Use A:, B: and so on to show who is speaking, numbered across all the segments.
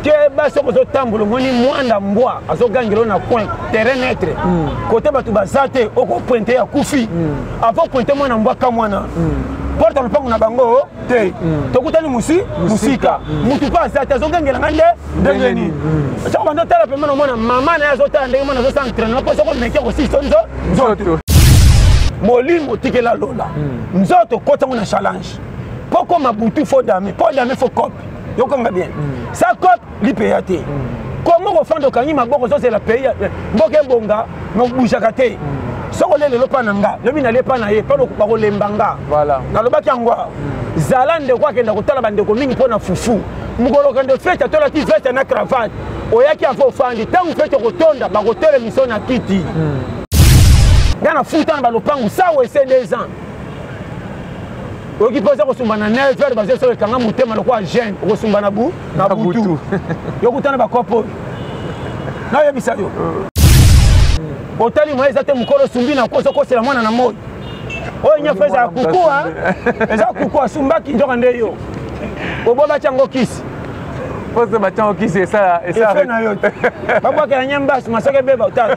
A: Keba soko zo tambulo moni mwanda mbwa azogangelo na coin terrain net côté batu bazate oko pointer ya kufi avant pointer mwana mbwa ka mwana porta lupango na bango te tokutani musika mutu pa azate azogangela ngande ndengeni soko bando tala pemana mwana mama na azota ndenge mwana zo s'entraîner po soko meke ko sisto nzoto molimo tikela lola nzoto kota mona challenge poko mabutu fo dame fo cop yokanga bien ça cop li payate comment refando kanyi maboko so c'est la paye mboke bonga no bushaka te soko lele lopa nanga lobi na lepa na ye pa ko bako lembanga voilà na lobaki angwa zalande kwa kenda kotala bande ko mingi pona fufu mukolo kende fete tola ti veste na cravate oyaki afo fandi tangu fete ko tonda bako tele mission na kiti ngana futa na balopangu sawe c'est 2 ans oki posa ko sumbana 9h basé sur le kanga mutema lokwa jeune ko sumbana bu na butu yokutana ba kopo na yebisa yo otali moyeza te mukolo sumbi na koso ko sela mwana na moyo oyo nya feza kukua eza kukua sumbaki ndoka ndeyo oboba chango kisi pose ba chango kisi esa na yo baba ka nyamba masoke beba utata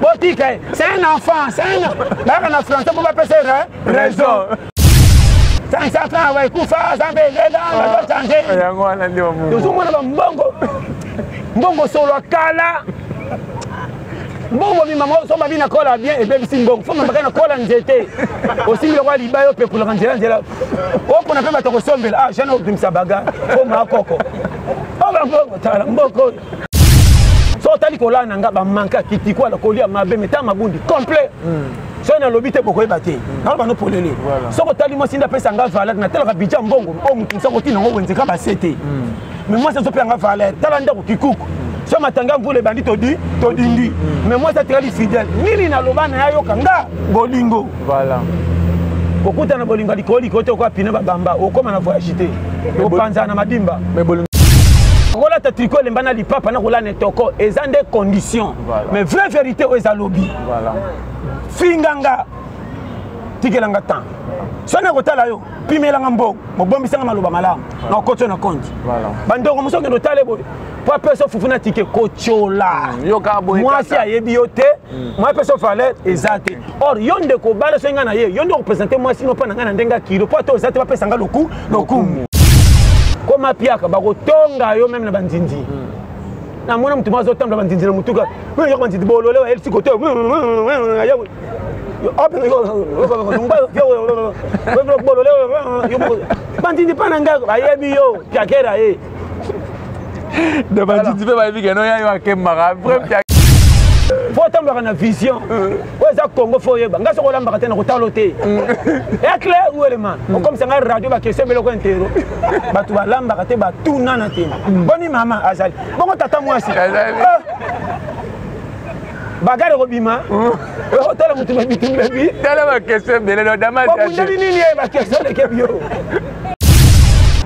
A: botika c'est un enfant c'est un ba na français pour pas passer raison ça fa wa kufa ça be ngeda ba changer yango wana ndio mungu tuzumuna ba mbongo solo kala mbongo mi mama so babina kola bien et bébé simbongo faut mama kana kola nzete aussi le roi libayo pe pour la ngela o pona pe batoko sombela ah jana optimisa baga ko makoko o ba mbongo tala mboko so tali kola nanga ba manka kitiko la kolia mabe meta mabundi complet so na lobite boko ebate na ba no polele so ko tali mo sinda pesa nga valeur na tela ka bija mbongo o mutu so ko tina ngo wenzeka ba sete mais moi ça so pe nga valeur tala ndako kikuku so matanga mvule bandi todindi mais moi ça très fidèle nini na lobana yayo kanga bolingo voilà okuta na bolingo likoli kote ko apina babamba okoma na voyage te opanza na madimba mais bolingo kola ta tricot le mbana lipapa na kola ne toko ezande conditions mais vraie vérité o ezalobi voilà finganga tikelanga temps sona kotala yo pimelanga mbongo mobombisanga maloba malamu na koto na compte voilà bandoko musoke no tale boy po peso fufuna tike kochola yo ka boy moi si ayebi yo te moi peso fallait exact or yonde ko bala senga na ye yonde ko présenter moi si no pa nanga na ndenga kilo po to exact pa pesa nga lokumu koma piaka bakotonga yo même na bandindi na mona mtu mazo tamba bandindi na mutuka yo bandindi bolole wa elsi koto bandindi pananga bayebi yo piakera ye de bandindi pe bayebi ke no ya yo akemaka vrai faut tamboka na vision oza Congo faut yeba ngaso ko lamba katena ko talote est clair ou élément comme ça nga radio ba question beloko intero batu ba lamba kate ba tuna na tena boni mama azali bongo tata mwasi bagare ko bima o tala mutu ba bitu bebi tala ba question belelo dama ta ko nini ba question de kebio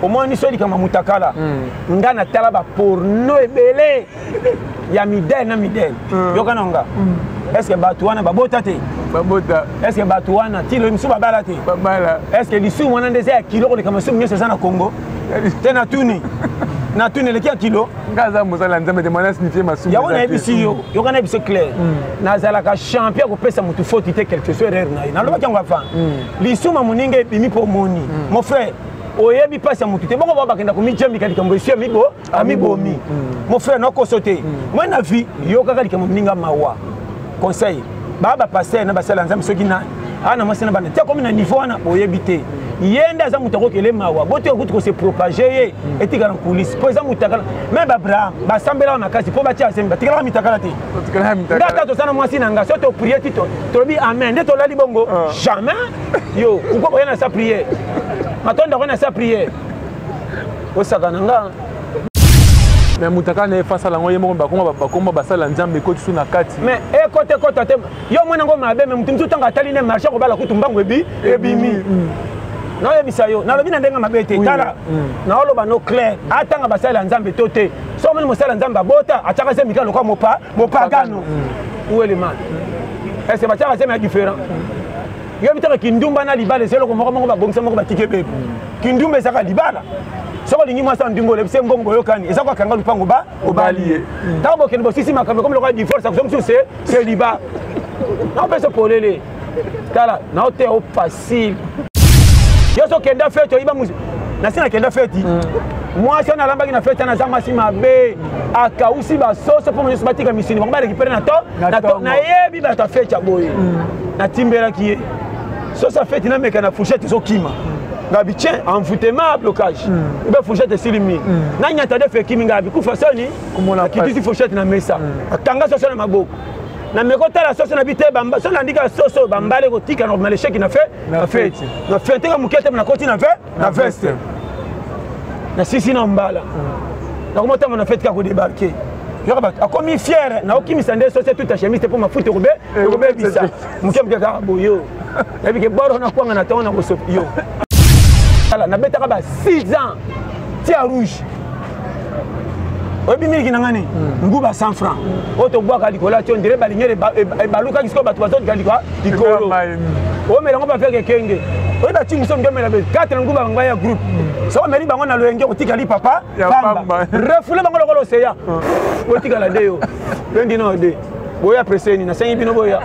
A: au moins ni soli kama mutakala ngana tala ba porno ebele ya midel na midel yoka nanga est-ce que batuana babota te babota est-ce que batuana tilo misu babala te babala est-ce que lisu mwana ndeze ya kilo ko kama sumu nyese sana Congo tena tuni na tuni le kia kilo ngaza musala nzambe de mwana signifier masu ya wana ebisi yo yoka na ebisi clair na zala ka champion ko pesa mutu faute te quelque chose erreur na loba kyangwa fa lisu mamuninge bimi po moni mon frère oyebi pasi ya mutu te boko bakenda komijembi kali kambo esi amibomi mon frère noko sauter moi na vie yo kaka likambo mninga mawa conseil baba passer na basala nzambe soki na ana masina bana te comme na niveau wana oyebi te yenda za mutu kokele mawa bote okuti ko se propager ye etika na police po za mutakala même Abraham basambela na kasi po batia semba tikala mitakala te ngata to sana mwasi na nga soto prier tito to bi amen nde to lali bongo jamais yo uko boyana sa prier matonda kona sa prier osaka nanga mais mutaka na face la ngoye moko bakoma basala nzambe ko tsu na kati mais e kote te yo mwana ngo mabe mais mutu tanga tali ne marché ko bala kutumbango ebimi no yebisa yo na lobi na ndenga mabete tala na oloba no clair atanga basala nzambe tote so mwana mosala nzambe bota ataka se mikalo kwa mopagano où est le mal est-ce que bataka se mais différent yo bitaka kindumba na libala selo ko moko ba bongisa moko ba tike bebe kindumba saka libala soko lingi mwasa ndingo le mbongo boyokani eza kwa kanga lupango ba obaliye tabo kene bosisi makambe comme le roi du force comme c'est liba non peut se polele tala na ote au facile yoso kenda fete iba muzi na sina kenda fete moi si on a lambaki na fete na zama si mabe akausi ba soso pour nous batika misini ba récupérer na to na yebi ba ta fete boye na timbela ki so ça fete na meka na fourchette zo kima ngabi tien envoûtement blocage iba fourchette silimi na nyata de fe kimi ngabi ku fasoni kumona kitisi fourchette na mesa akanga soso na maboko na mekota la soso na bité bamba so ndika soso bambale kotika na malé chèque na fait na fete na fete ka mukete na koti na fait na veste na sisi na mbala na komota na fete ka ko débarquer a commis fier na okimi sande soso toute ta chemise pour ma foot robe bisa mukemke ka boyo et puis que boro na kwanga na tona ko so yo ala na beta ka ba 6 ans tia rouge obi miliki nangani nguba 100 francs oto bwaka likola ti ondire balingere baluka kisiko batu bazo galikwa likolo o mela ngo ba feke kenge obi bati muso ngomela be 4 nguba ngba ya groupe so meli bango na loyenge otika li papa pamba refule bango lokolo seya otika la deyo bendi no de boya preseni na sengi bino boya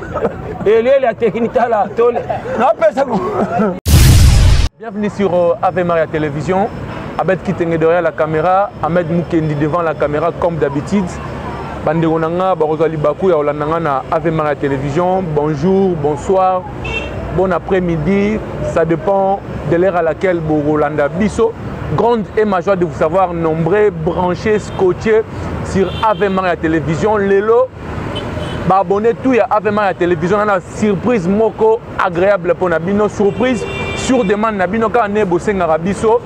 A: ele la technique la tole na pesa go.
B: Bienvenue sur Ave Maria Télévision. Abed Kitenge derrière la caméra, Ahmed Mukendi devant la caméra comme d'habitude. Bandeko nanga barozali baku ya olandanga na Ave Maria Télévision. Bonjour, bonsoir, bon après-midi, ça dépend de l'heure à laquelle Borolanda Bisso. Grande et ma joie de vous savoir nombreux, branchés, scotchés sur Ave Maria Télévision. Lelo, abonnez tout à Ave Maria Télévision. On a une surprise moko agréable pour Nabino. Surprise sur demande Nabino quand on est bossé na Bisso.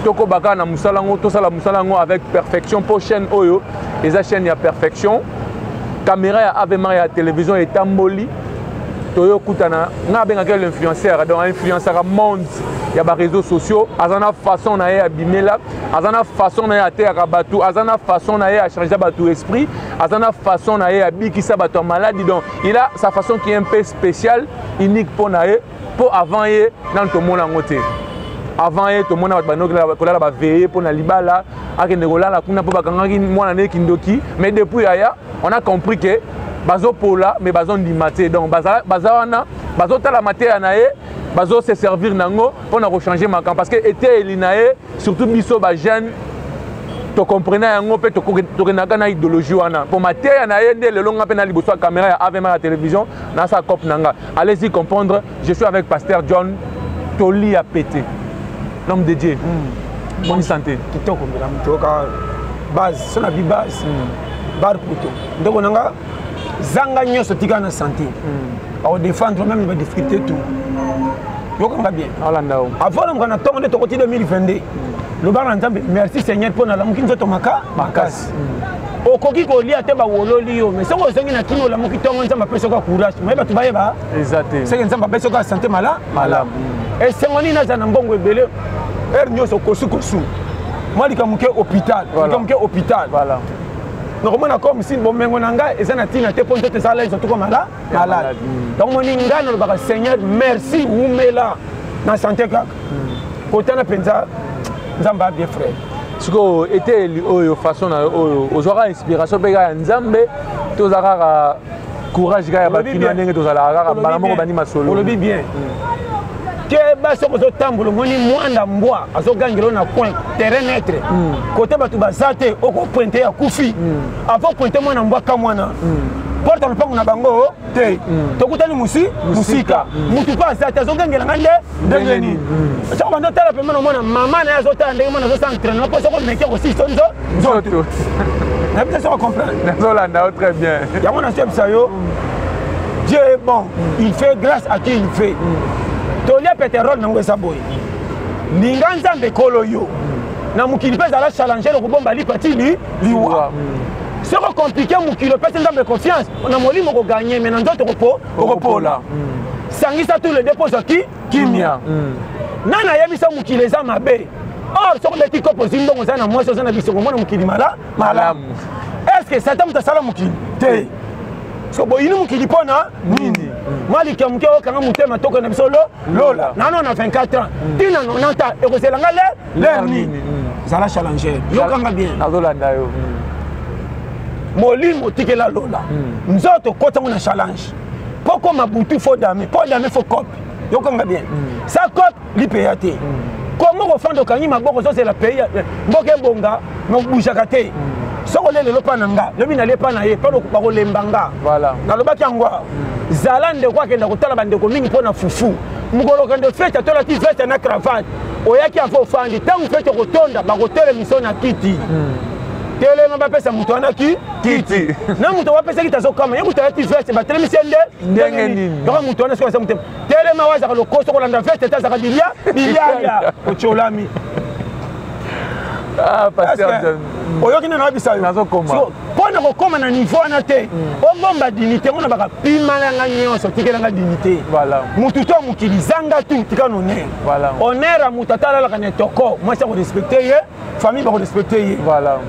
B: Toko baka na musalango to sala musalango avec perfection pour chaîne oyo eza chaîne ya perfection caméra ya Ave Maria télévision et tamboli toyo kutana nga benga quel influenceur donc influenceur monde ya ba réseaux sociaux azana façon na ya bimela azana façon na ya te akabatu azana façon na ya changer batu esprit azana façon na ya bikisa batu maladie donc il a sa façon qui est un peu spéciale unique pour na pour avant ye dans tout monde en côté. Avant tout le monde a veillé pour la libala, mais depuis on a compris que bazo pola mais bazo ndimaté donc bazawana bazo tala maté anaé bazo se servir nango pour na changer ma camp parce que était elinaé surtout biso ba jeune to comprenez yango pe to kenaka na idéologie wana pour maté anaé ndé le longa pe na liboso caméra ya Ave Maria Télévision na sa cop nanga allez-y comprendre je suis avec pasteur John Toli a pété. L'homme de Dieu, bonne santé.
A: Kitoko mbela mtoka base, sona bi base. Bar puto. Ndoko nanga zanga nyoso tika na santé. Au défendre même les difficultés tout. Yoko nga bien.
B: Hollanda.
A: Avant on a tombé to côté 2022. Le bar nzambe merci Seigneur pour na lamuki nzoto makasi. Okoki ko lia te ba wololi yo mais soko sengi na kino la muki tongo nzamba peso ka courage. Mais ba tubayeba.
B: Exactement.
A: C'est nzamba peso ka santé malamu. Et c'est on ina za na mbongo ebele. Nyoso kosu moi likamuke hôpital likamuke hôpital
B: voilà
A: normalement comme si bon mengo nanga ezana tina te ponto te sala surtout comme malade donc mon ingano le baka Seigneur merci umela na santé kaka kotana penza nzamba bien frère
B: siko était oyo façon na oyo ozwaka inspiration pe ga nzambe tozaka courage ga ya bakino ndenge tozala ga bala moko bani masolo
A: olobi bien que baso ko tambulo moni mwanda mbwa azogangelo na coin terrain net côté batu bazate oko pointer ya kufi avant pointer mwana mbwa ka mwana porte le pango na bango te tokutani musika mutu pa azate azogangela ngande ndengeni soko bando tala pe mwana mama na azota ndenge mwana zo s'entraîner pas soko meke ko si sonzo zoto na bien ça comprendre
B: Zolanda très bien
A: ya mwana chef sayo Dieu est bon il fait grâce à qui il fait Tolia pétrole na ngwesa boy. Linga nzambe kolo yo. Na mukili pesa la challenger le kubomba li pati liwa. C'est compliqué mukili pesa nzambe confiance. On a molimo ko gagner mais nzoto ko la. Sangisa tous les dépôts qui kimia. Nana yebisa mukili za mabe. Or so beti ko pozimbo ngozana moi so na biso ko mona mukili malamu. Est-ce que Satan mtasala mukili? Te. So boyini mukili pona nini? Mali kamuke okanga mutema toka na biso lola. Nano na 24 ans. Tina 90 ans et ko selanga lerni. zala challenger yokanga bien
B: nazolanda yo
A: molimo tikela lola nzoto kotango na challenge poko mabutu fo dame fo cop yokanga bien sa cop lipeya te comment ofanda okangi maboko zozela pays mboka ebonga nobujaka te soko lelo pa na nga lobi nale pa na ye pa bakolemba nga nalobaki yango zala ndeko akenda kotala bandeko mingi mpo na fufu mokolo kende fete atolaki veste na cravate oyaki afo ofandi ntango fete kotonda bakotelemiso na kiti telema bapesa moto wana kiti na moto wapesa kiti azokama ye moto ayati veste batelemisi nde ndenge nini yoko moto wana soki asa motema telema wazaka lokoso kolanda veste te azaka bilialia ocholami oyoki nana wabisa yo mpo na kokóma na niveau wana te obomba dignité ngo na bakapimalanga nyonso tikelanga dignité mutu to mokili zanga tu tika na honneur ya mutu atalalaka na etoko mwasi akorespecte ye famille bakorespecte ye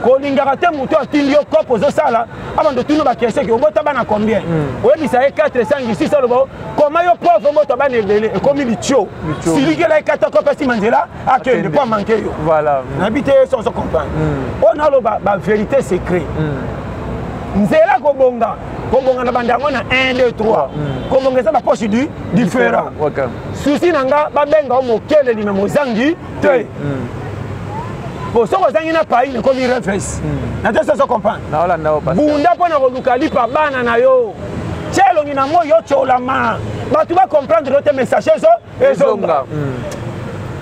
A: kolingaka te mutu atindi yo kope ozosala abando tino bakeseki obota bana combien oyebisa ye 4 5 6 aloba koma yo pauvre obota bana ebele ekomi litio silikela ye kata kope asima nzela akende mpo amanke yo nayebi te so comprendre oyo naloba bavérité secret nzela kobonga na bandango na 1 2 3 kobonga eza bapoche du différent susi na nga babenga o mokeleli me mozangi te po soko ozangi na pai nekomi reverse na te so comprendre bunda mpo na koluka lipa bana na yo tielongi na moi yo tsolama bato bacomprendre yo te message ezonga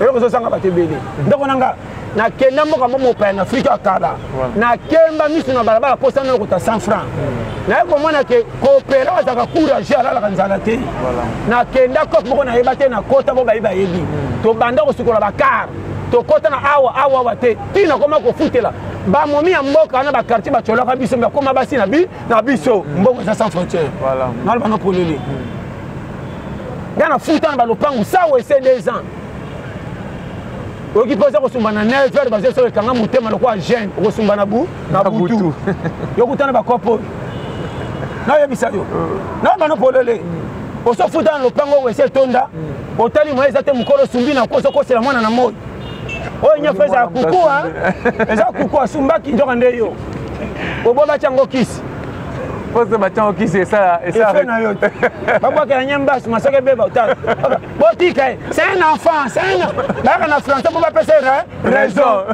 A: eloko ezosanga bato ebele ndeko na nga nakenda mboka mo mopaya na afrika ya kala nakemba miso na balabala mposa nano kota 100 francs naye komona ke koopera azaka courage alalaka nzala te nakenda kope moko nayeba te na kota bo bayebi bayebi tobanda kosukola bakar tokota na awa te ntina koma kofutela bamomi ya mboka wana bakartier batyolaka biso bakoma basi na biso mbongo eza sans frontière nalobanga polele nga na futa na balopangu sawa ese 2 ans oki posa kosumba na 9h baze so ekanga motema lokwa jeune okosumba na butu yokutana bakopo nayebisa yo nabano polele osofuta na lopango oyo ese etonda otali moye eza te mokolo osumbi na koso okosela mwana na moi oyo nyonso ezala kuku eza kuku asumbaki nzoka nde yo obo batyango kisi
B: pose batyango kisi
A: efe na yo te babwakela nyembasi masoki ebeba otala botika ye c'est un enfant bayaka na français mpo bapesa raison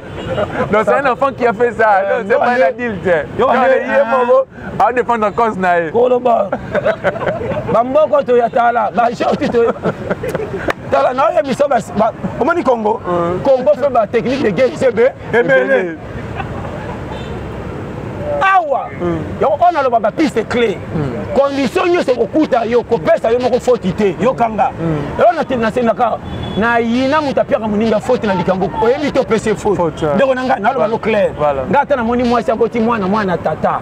B: donc c'est un enfant qui a fait ça c'est pas un adulte ye moko aodéfendre cause na ye
A: koloba bamboko toya tala bashoti toya tala na oyo biso omoni congo fe batechnique de guerre sebe ebele awa yango on aloba bapiste clé condition nyonso kokuta yo kopesa yo moko foti te yokanga elo nasendaka na yina moto apiaka moninga foti na likambo oyebi te opesa foti ndeko na nga naloba no clair nga ata namoni mwasi akoti mwana tata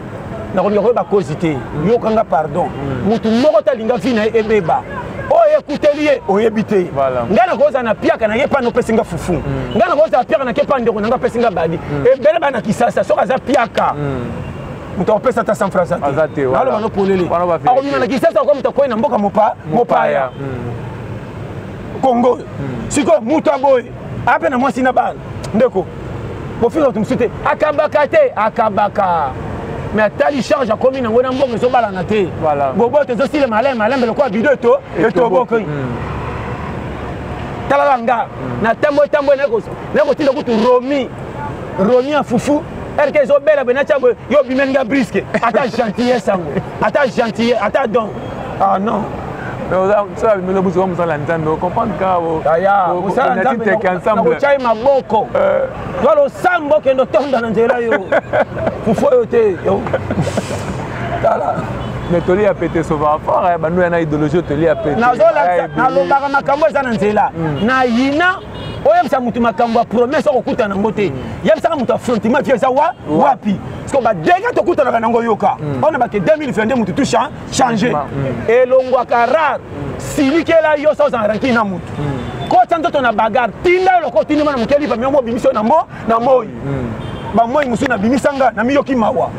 A: nakolinga koyeba kozi te yokanga pardon motu moko talinga vi na ye ebeba oyo ekuteli ye oyebi te nga nakozala na piaka na ye mpa nopesinga fufu nga nakozala piaka na ke mpa ndeko nanga apesinga badi ebele bana kisasa soki aza piaka moto akopesa ata 100 francs ate naloba nopolele akomima na kisasa oko moto akoyi na mboka mopaya kongo sikoyo moto aboye ape na mwasi na bana ndeko bofika bato mosusu te akabaka te akabaka mais atali charge akomi nango na mbongo ezobalana te boboto ezosile malembe lokwa bido etoboki talala nga na tambo nakotinda kutu romi ya fufu erke ezobela bwe natya bwe yo bimeni nga briske ata gentillesse yango ata don ah non
B: ça bimelo buso musala nzambe comprendre ka
A: nakotyai maboko lwala osambo okende otonda na nzela yo fufu oyo te tala
B: mais toli ya pete sauva fort banu ya na idéologie toli ya pete
A: nalobaka makambo eza na nzela na yina oyebisa mutu makambo ya promesse okokuta nango te yebisaka mutu affrontement vie eza wapi parceke badega tokutanaka nango yoka ona bake 2022 mutu tu change elongwaka rare silikela yo sa ozangaraki na mutu kota nzoto na bagare tinda eloko otindi mwana moke lipa miongo obimisi oyo na moi bamoi mosusu nabimisanga na miyoki mawa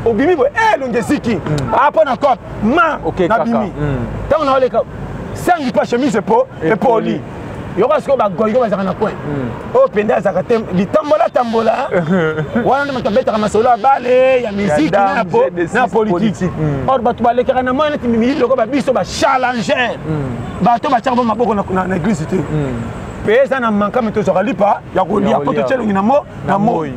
A: obimi boye elonge esiki apo na cope na bimi ntango naoleka sangi pa chemise epoli yoka siko bagoyigo bazaka na coin oyo pende azaka te litambola wana nde moto abetaka masolo ya bale ya musique na politique or bato balekaka na moya neti mimili loko babiso bachallenger bato batiaka bo maboko na église te mpe eza na mankame tozwaka lipa ya kolia po totyelongi na moi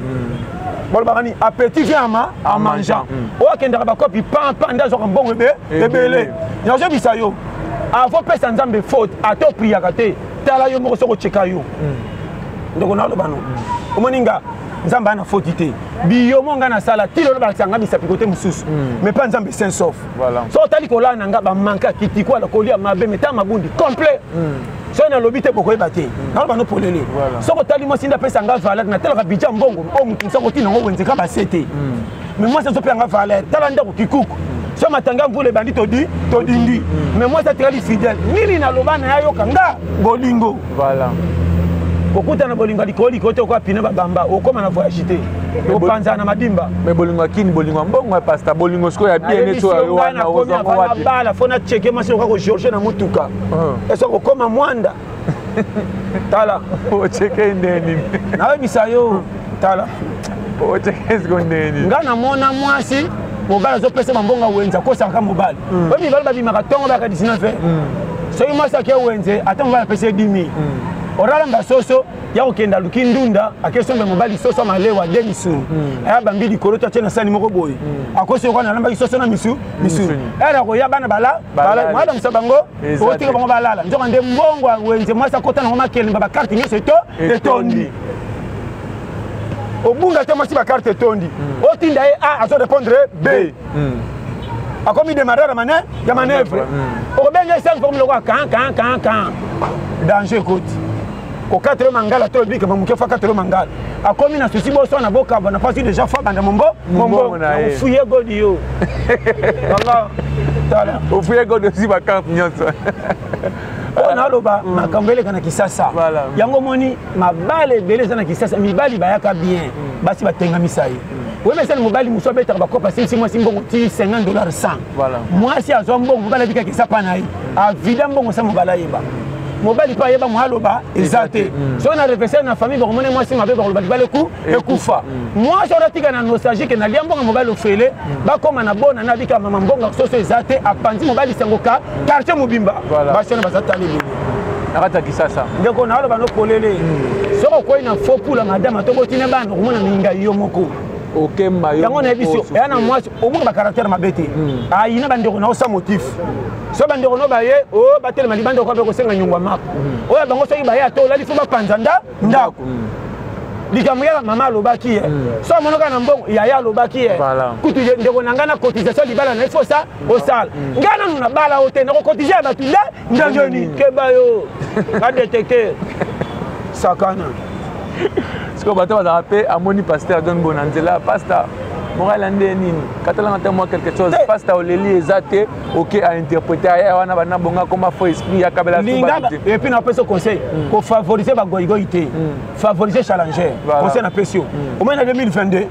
A: bolobaka ni appétit vient en mangeant oyo akendaka bakopi pampa nde azwaka mbongo ebele nazobisa yo avant pesa nzambe faute ate opriaka te tala yo moko soki ocheka yo ndeko naloba no omoni nga nzambe ana faute te biyomo nga nasala ti lelo balakisa nga misapi kote mosusu mais pas nzambe saint sauf so otali kolala na nga bamanke akitikwala kolia mabe meta mabundi complet so nalobi te bokoyeba te naloba no polele soki otali mwasi nde apesa nga valeur natalaka bidja mbongo oyo motu mosuku otina ngo wenzeka base te mais mwasi azopeya nga valeur tala ndeko kikuku so matanga mvula ebandi todindi mais mwasi atikali fidèle nini naloba na yayoka nga bolingo okutana bolingo likolo te okoya pine babamba okoma na voyage te opanzana na madimba
B: mais bolingo akini bolingo mbongo ya pasta bolingo sikoyo ya bien neto wana ozango wapi
A: bala fona cheke masi okako George na mutuka eso okoma mwanda tala
B: ocheke ndeni
A: nayebisa yo tala
B: ocheke siko ndeni
A: nga namona mwasi mobali azopesa bambongo wenza kosaka mobali oyo mibali babimaka ntongo baka 19 soki mwasi ake wenze ata mobali apesa 10 000 oralamba soso ya kokenda luki ndunda akesombe mobali soso malewa de misu aya bambi likolo to atie na sani moko boye akosi okoa nalambaki soso na misu era koya bana mwana misa bango otika bango balala nzoka nde mbongo wenze mwasi akota nango makelemba bakarte nyonso etondi obunga te mwasi bakarte etondi otinda ye a azo répondre b akomi démarrer ya manœuvre okobenga ye 5 formule kwa kan danger koti ko 4 mangala to bika mamuke fa 4 mangala akomi na souci bo so na boka na pasi déjà fa banda mombo na fuye godi yo Allah tala
B: ofuye godi aussi ba carte nyonso
A: on aloba makambele kana kisasa yango moni mabale beleza na kisasa mibali bayaka bien basi batenga misaye oui mais c'est le mobile muso beta ba ko passer si moi si mbongo ti $50 100 moi si azo mbongo bala bika kisa panai a vida mbongo sa mobala yeba mobali pa yeba mwaloba ezate so na réfléchir na famille bon moi si mabe ba bala ku ekufa moi so ratika na nostalgique na liambongo mobali ofele ba koma na bona na bika mama mbongo so ezate apanzi mobali sangoka quartier mobimba ba sona bazata libi
B: nakata kisasa
A: ndeko na aloba no polele so ko ina fo pula madame to botina bana ko na minga yo moko
B: okemba yo
A: yango na biso yana mwasi omunga ba caractère mabete ayina bandeko na osa motif so bandeko no baye o batele malibanda ko ko senga nyungwa mako oya bango so baye to lali fo ba panzanda ndako likamuyala mama lobaki so monoka na mbongo yaya lobaki kutu ndeko na ngana cotisation libala na ifo sa osala ngana na bala hotel na ko cotiser ba tunda ndangeni keba yo ka détecter sakana
B: siko bato bazala pe amoni pasteur John Bonanzela pasteur morala nde nini katalanga te moi quelque chose pasteur oleli ezate OK à interpréter aya wana bana bonga comme faux esprit ya kabela
A: et puis na peso conseil pour favoriser ba goigoité favoriser challenger conseil na pesio au moins en 2022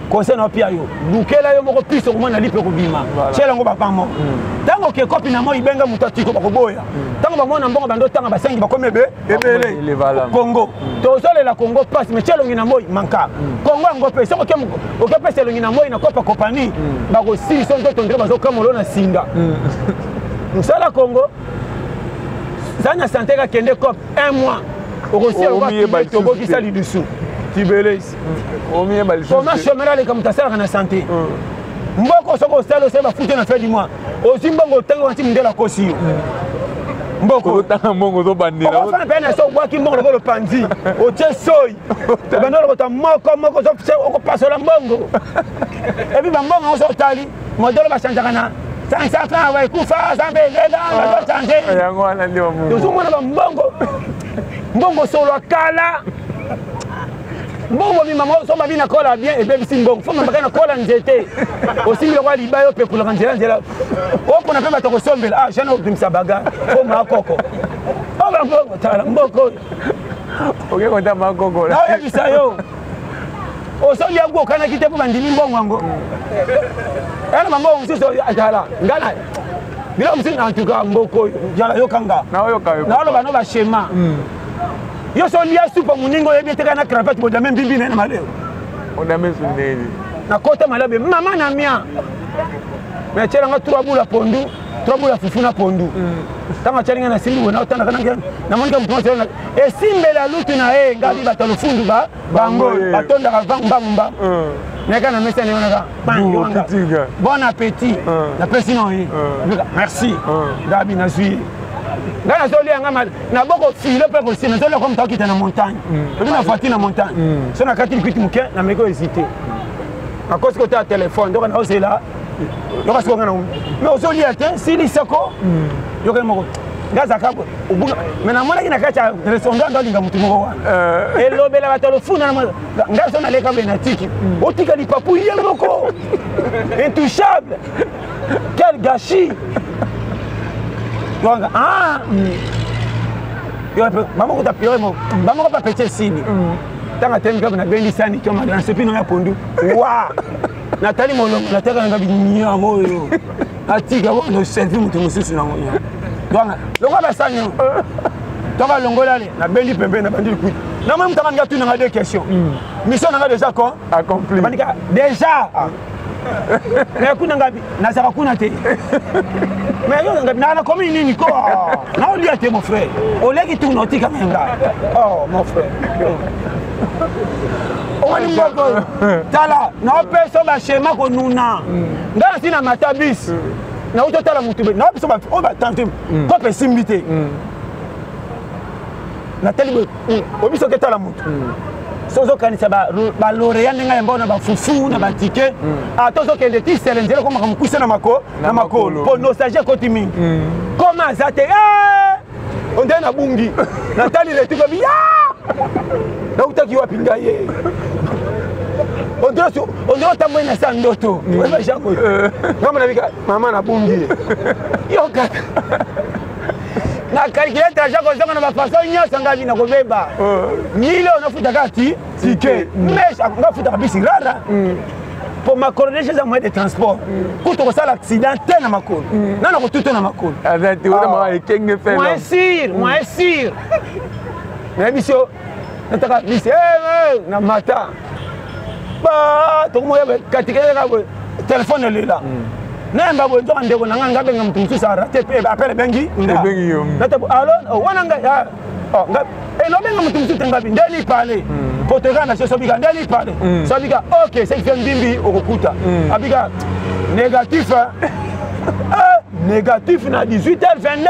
A: conseil na pia yo bukela yo moko plus au moins na lipe ko bima chela ngo ba pamo tango ke copie na moi benga mutati ko ba koboya tango ba mona mbongo bando tanga basengi ba komebe ebele Congo to sole la Congo passe mais chelo ngina moi manka Congo ngo pesa ko pesa ngina moi na kopa compagnie ba ko si son to ndre bazo kamolo na singa musala Congo zana santé ka kende cop 1 mois au Russie au ba tobo ki sali dessous tibeles
B: au mieux ba
A: comment chomera le comme ta sala na santé mboko soko sala se ba futé na fin du mois aussi mbongo tango wanti ndela kosi mboko
B: tanga mbongo zo bandira
A: o fa pena so bwa ki mbongo lo panzi o tie soy te bano lo ta moko so o ko pasola mbongo et puis mbongo so tali modelo ba chanja kana ça va kufa ça be là va changer
B: yango ana ndio
A: mbongo to mona mbongo so lo kala mbongo mi mama so ba bina kola bien et baby simbongo fo mama kana kola nzete aussi le roi libayo pe pour nzela o pona pe batoko sombela jana obimisa baga o makoko o ba mbongo tala mboko
B: oke konta makoko
A: na ya bisayo o so ya go kana kite po bandimi mbongo ngo ana mama msiso atala ngana bila msina en tout cas mboko jala yo kanga
B: na yo kayo
A: na lo bano ba schéma Yo so lia soupe muningo yebi te kana cravate bo jamais bimbi na maleo.
B: On a mis une nez.
A: Na kota malabe maman na mia. Mais tchela nga 3 boules pondu, 3 boules fufu na pondu. Tama tchelinga na simbi wona otana kana na monika mtu tshela e simbela lutu na ngabi batalo fundu ba bango batonda ka vamba. Neka na mesa ne wona bon appétit. La personne yi. Merci. Gabi na zui. Ngana zoli anga na boko file pe ko sina zoli comme ta na montagne. Tu na fati na montagne. So na kati kwiti muke na meko hésiter. À cause que tu as téléphone donc on est là. Donc parce qu'on a mais aujourd'hui atteint si les sako. Yo ke moko. Gaza kabo. Mais na mona kina kacha restaurant ndo linga mutu moko wana. Et lobela batalo funa na ngaza na leka benatiki. Otika li papu yemoko. Intouchable. Quel gâchis. Donc yo maman ko tapio mo. Maman ko pa pete sini. Tanga temi kama na bendi sani kama na sepino ya pondu. Wa. Natali molongo nataka ngabi nya moyo. Atika no selfie mutu mususu na moyo. Donc longa ba sanyo. Toka longola le na bendi pembe na bandi kuit. Na même tanga ngatu na 2 questions. Mission na déjà quoi accompli. Bandika déjà. Mais kuna ngabi na saka kuna te. Mais yo ngabi na komi nini ko. Na oli ate mon frère. Oleki tu notika menga. Oh mon frère. Oni mboko tala na peso ba schéma ko nuna ngana sina matabis na uto tala mutube na peso ba o ba tante ko pe simbité na tali o biso ke tala mutu sozo kanisa ba lauréat nga mbona ba fufu na ba ticket a tozo ke ndeti selenzelo ko makamkusa na makolo po nostalgie ko timi comment ça te on dit na bungi na tali le tuko biya na utaki wapi ngaye on doit tamwe na sandoto wewe jango kama na bika mama na bungi yo kaka na calculateur jango zanga na mafaso nyosa ngabi na kobeba milo unafuta kati ticket mais ngafuta bisi rara pour ma coordination za moyen de transport kuto ko sala accident na makolo nana ko tuto na makolo
B: azati wala ma ekenge fe
A: moi sir na bisho nataka bisi na mata ba to mo ya katika ka telephone lela namba bo nzo ndeko na nganga benga mtu msusa arate pe apele bengi
B: yo
A: natabu alo wana nga ya nga no benga mtu msusa ngabi ndeni pale potogana sio bika ndeni pale so bika OK c'est fait mbimbi okukuta abika négatif négatif na 18h22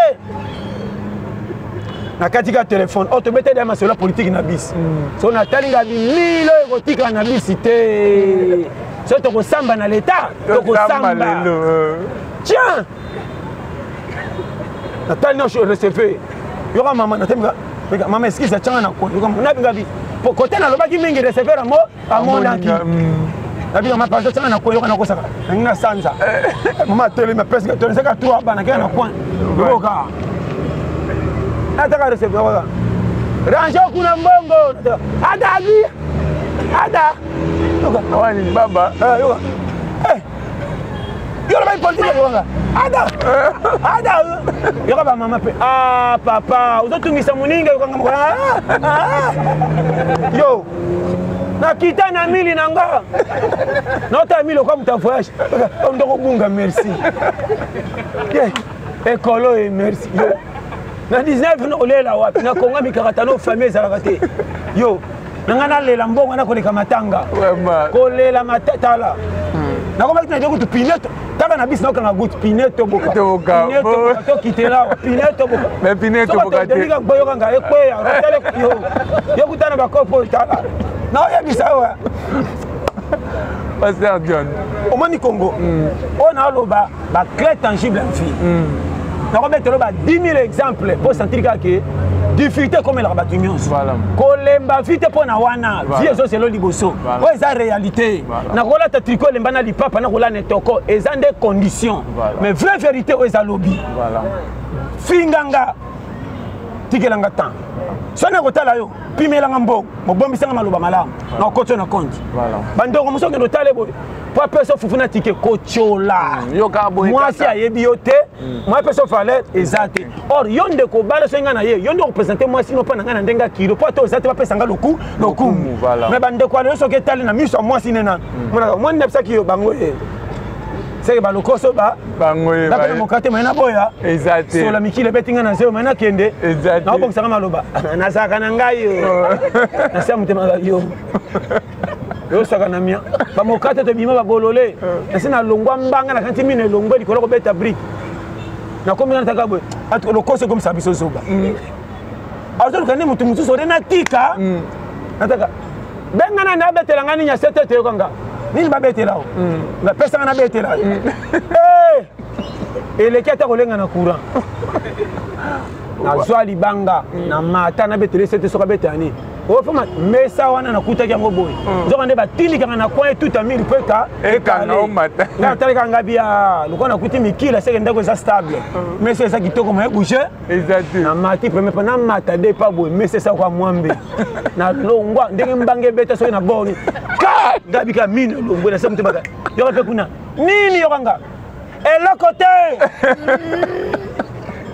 A: na katika telefone automate de masolo politique na bis so na talinga milo ekotika na bisite so to ko samba na l'état to ko samba tiens na talinga je recevé yora mama na temga mama excuse tchanga na ko na binga bi côté na lobaki mingi recevoir amo amonaki na binga ma paso tchanga na ko yora na ko saka na sanza mama tele ma presque tele saka 3 bana kana point boka nataka recevoir ranjo kuna mbongo ada
B: wani baba
A: yoga yoga bai politique yoga ada yoga ba mama pe papa uzotungisa muninga yoga yo na kita na mili nanga nota mili kwa mta voyage ndoko bunga merci ekolo et merci na 19 no lela wapi na konga mikaratano famille zarakate yo nangana lela mbongo na koleka matanga ko lela matatala na koma kitu ndio pineto tanga na bisi na kanga gut pineto boka pineto to kitela pineto boka
B: mais pineto boka te
A: ndika boyo kanga ekwe ya rotele yo kutana bakopo tala na ya bisawa
B: Pasteur John
A: au Mani Congo on a loba ba clé tangible en vie na ko mettre ba 10 000 exemples pour sentir que difficulté comme la batunion
B: voilà
A: kolemba vite pour na wana vie zo selo liboso o eza réalité na ko la ta tricot lemba na lipapa na ko la netoko eza des conditions mais vraie vérité o eza lobby
B: voilà
A: finganga tikelanga temps sona kotala yo pimelanga mbongo mobombisanga maloba malamu na okotio na compte bandeko mosoki ndotale boye po apesa fufuna tike kotiola mwasi ayebi yo te mwa apesa valeur eza te or yo ndeko bala so nga na ye yo ndeko représenter mwasi no pa na nga na ndenga kilo po ato eza te bapesanga lokumu mais bandeko ala yo soki etali na miso ya mwasi nena mwana nebisaki yo bango ye c'est que balokoso
B: bangoye
A: na mokate mayena boya
B: exact
A: sola mikile betinga na zeo mayena kende
B: exact
A: na obokisanga maloba na saka na ngai yo na sia mutema yo yo saka na mia ba mokate to bima ba bolole na sina longwa mbanga na kanti mine longwa likolo ko beta brick na komi na taka boy at lokoso comme ça biso soba alors que mutu mutu so na tika nataka benga na betela ngani nya sete te kanga nini babetela o na pesa na betela eh eleki ata kolenga na courant na zwa libanga na mata na betele sete soka betani o fama mesa wana na kutaki yango boy nzoka nde batilika na coin tout à 1000 peka
B: ekanga o mata
A: na talika ngabia lokona kuti mikila seke ndako eza stable mesa eza kitoko moye bouger
B: exact
A: na mati premier pendant mata de pas boy mesa eza kwa mwambe na longwa ndenge mbange beta soki na boni ka ngabika mine longwa na semte baka yo pe kuna nini yo kanga eloko te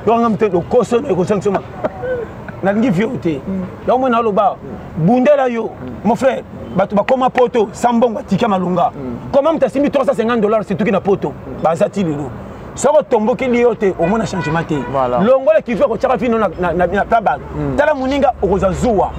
A: yo ngamte do koso na kosansoma na ngi vioté là on a le bas bundela yo mon frère batu bakoma poto sambongo tika malunga comment mtasimbi $350 c'est tout qui na poto bazati lelo soko tomboki liote au moins changement té longole qui fait ko tshaka fino na tabal tala muninga okoza zuwa